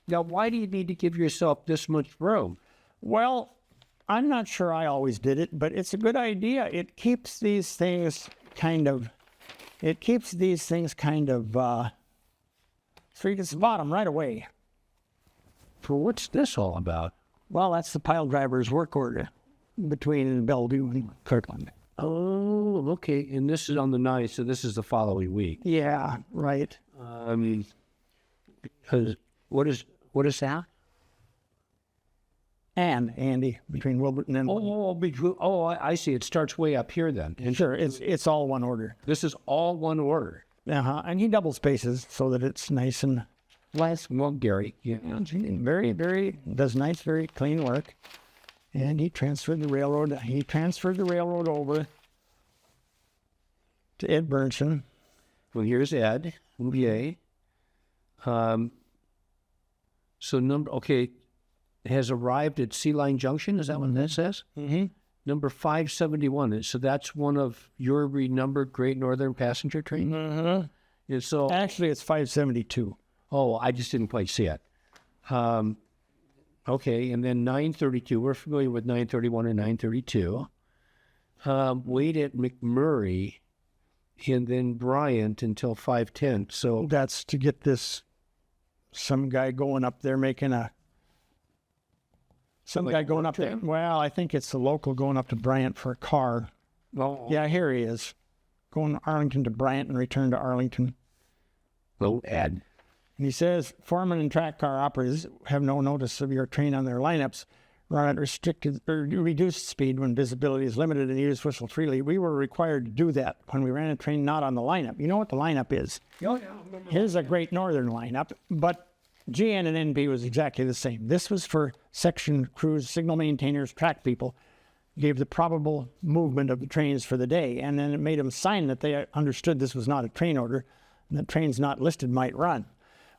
Speaker 1: why do you need to give yourself this much room?
Speaker 2: Well, I'm not sure I always did it, but it's a good idea. It keeps these things kind of, so you can spot them right away.
Speaker 1: For what's this all about?
Speaker 2: Well, that's the pile driver's work order between Bellevue and Kirkland.
Speaker 1: Oh, okay. And this is on the 9th, so this is the following week.
Speaker 2: Yeah, right.
Speaker 1: Because what is that?
Speaker 2: And Andy, between Wilburton and
Speaker 1: I see. It starts way up here then. And
Speaker 2: sure, it's all one order.
Speaker 1: this is all one order.
Speaker 2: And he double spaces so that it's nice and
Speaker 1: Well, Gary, yeah.
Speaker 2: very, very does nice, very clean work. And he transferred the railroad. Over to Ed Burnson.
Speaker 1: Well, here's Ed. Okay. Has arrived at Sea Line Junction. Is that what that says?
Speaker 2: Mm-hmm.
Speaker 1: Number 571. So that's one of your renumbered Great Northern passenger trains?
Speaker 2: Mm-hmm.
Speaker 1: And so,
Speaker 2: Actually, it's 572.
Speaker 1: oh, I just didn't quite see it. Okay, and then 932. We're familiar with 931 and 932. Wait at McMurray and then Bryant until 510. So
Speaker 2: That's to get this, some guy going up there making a, there. Well, I think it's the local going up to Bryant for a car.
Speaker 1: well,
Speaker 2: Yeah, here he is. Going Arlington to Bryant and return to Arlington.
Speaker 1: well, Ed.
Speaker 2: And he says, foremen and track car operators have no notice of your train on their lineups. Run at restricted or reduced speed when visibility is limited and use whistle freely. We were required to do that when we ran a train not on the lineup. You know what the lineup is?
Speaker 1: Oh, yeah.
Speaker 2: Here's a Great Northern lineup, but GN and NB was exactly the same. This was for section crews, signal maintainers, track people, gave the probable movement of the trains for the day, and then it made them sign that they understood this was not a train order, and that trains not listed might run.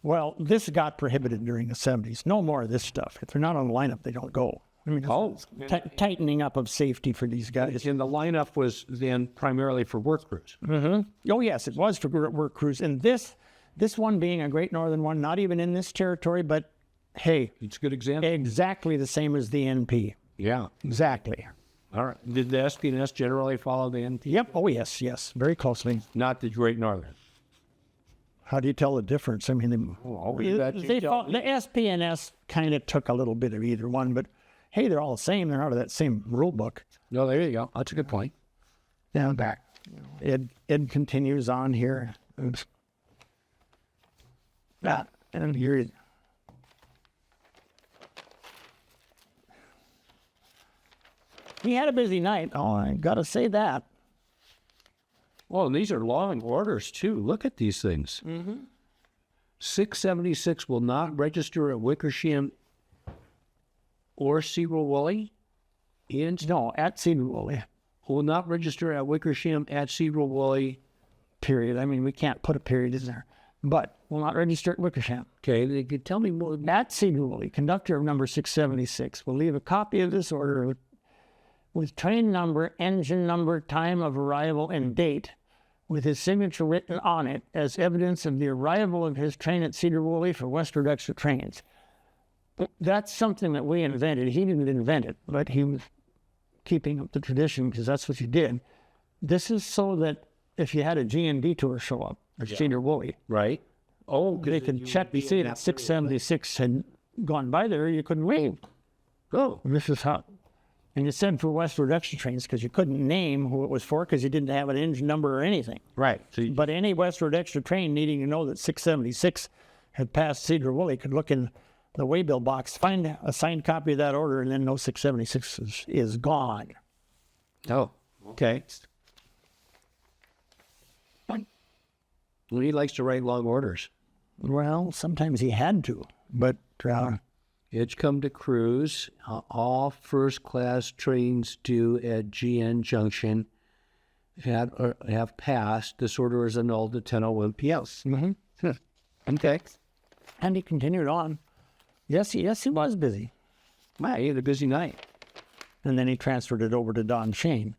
Speaker 2: Well, this got prohibited during the 70s. No more of this stuff. If they're not on the lineup, they don't go. I mean, tightening up of safety for these guys.
Speaker 1: And the lineup was then primarily for work crews.
Speaker 2: Mm-hmm. Oh, yes, it was for work crews. And this one being a Great Northern one, not even in this territory, but hey.
Speaker 1: It's a good example.
Speaker 2: Exactly the same as the NP.
Speaker 1: Yeah.
Speaker 2: Exactly.
Speaker 1: All right. Did the SP&S generally follow the NT?
Speaker 2: Yep. Oh, yes. Very closely.
Speaker 1: Not the Great Northern.
Speaker 2: How do you tell the difference? I mean, the SP&S kind of took a little bit of either one, but hey, they're all the same. They're out of that same rule book.
Speaker 1: No, there you go. That's a good point.
Speaker 2: Down back. Ed continues on here. Oops. And here he, he had a busy night. Oh, I got to say that.
Speaker 1: Oh, and these are long orders, too. Look at these things. 676 will not register at Wickersham or Cedar-Woolley.
Speaker 2: No, at Cedar-Woolley.
Speaker 1: Will not register at Wickersham at Cedar-Woolley.
Speaker 2: Period. I mean, we can't put a period in there. But will not register at Wickersham.
Speaker 1: Okay, they could tell me more.
Speaker 2: At Cedar-Woolley, conductor of number 676 will leave a copy of this order with train number, engine number, time of arrival, and date with his signature written on it as evidence of the arrival of his train at Cedar Woolley for westward extra trains. That's something that we invented. He didn't invent it, but he was keeping up the tradition because that's what you did. This is so that if you had a G&D tour show up at Cedar Woolley,
Speaker 1: Right. Oh,
Speaker 2: they could check to see that 676 had gone by there. You couldn't leave.
Speaker 1: Oh,
Speaker 2: And this is how. And you said for westward extra trains because you couldn't name who it was for because you didn't have an engine number or anything.
Speaker 1: right. So you,
Speaker 2: But any westward extra train needing to know that 676 had passed Cedar Woolley could look in the waybill box, find a signed copy of that order, and then know 676 is gone.
Speaker 1: oh, okay. Well, he likes to write long orders.
Speaker 2: Well, sometimes he had to, but
Speaker 1: Edgecombe to Cruise, all first-class trains due at GN Junction have passed. This order is annulled at 10:01 p.m. Okay.
Speaker 2: and he continued on. Yes, he was busy.
Speaker 1: Wow, he had a busy night.
Speaker 2: And then he transferred it over to Don Shane,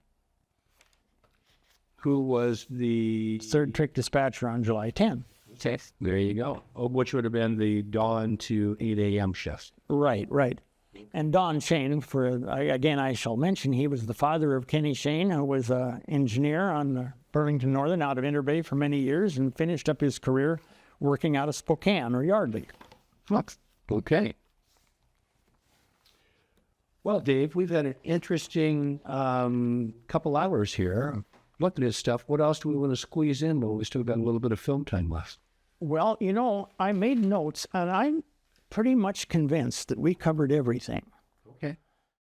Speaker 1: Who was the...
Speaker 2: third trick dispatcher on July 10.
Speaker 1: Okay, there you go. Oh, which would have been the dawn to 8 a.m. shifts.
Speaker 2: Right. And Don Shane, again, I shall mention, he was the father of Kenny Shane, who was an engineer on the Burlington Northern out of Interbay for many years and finished up his career working out of Spokane or Yardley.
Speaker 1: Okay. Well, Dave, we've had an interesting couple hours here looking at stuff. What else do we want to squeeze in? Well, we still got a little bit of film time left.
Speaker 2: Well, I made notes, and I'm pretty much convinced that we covered everything.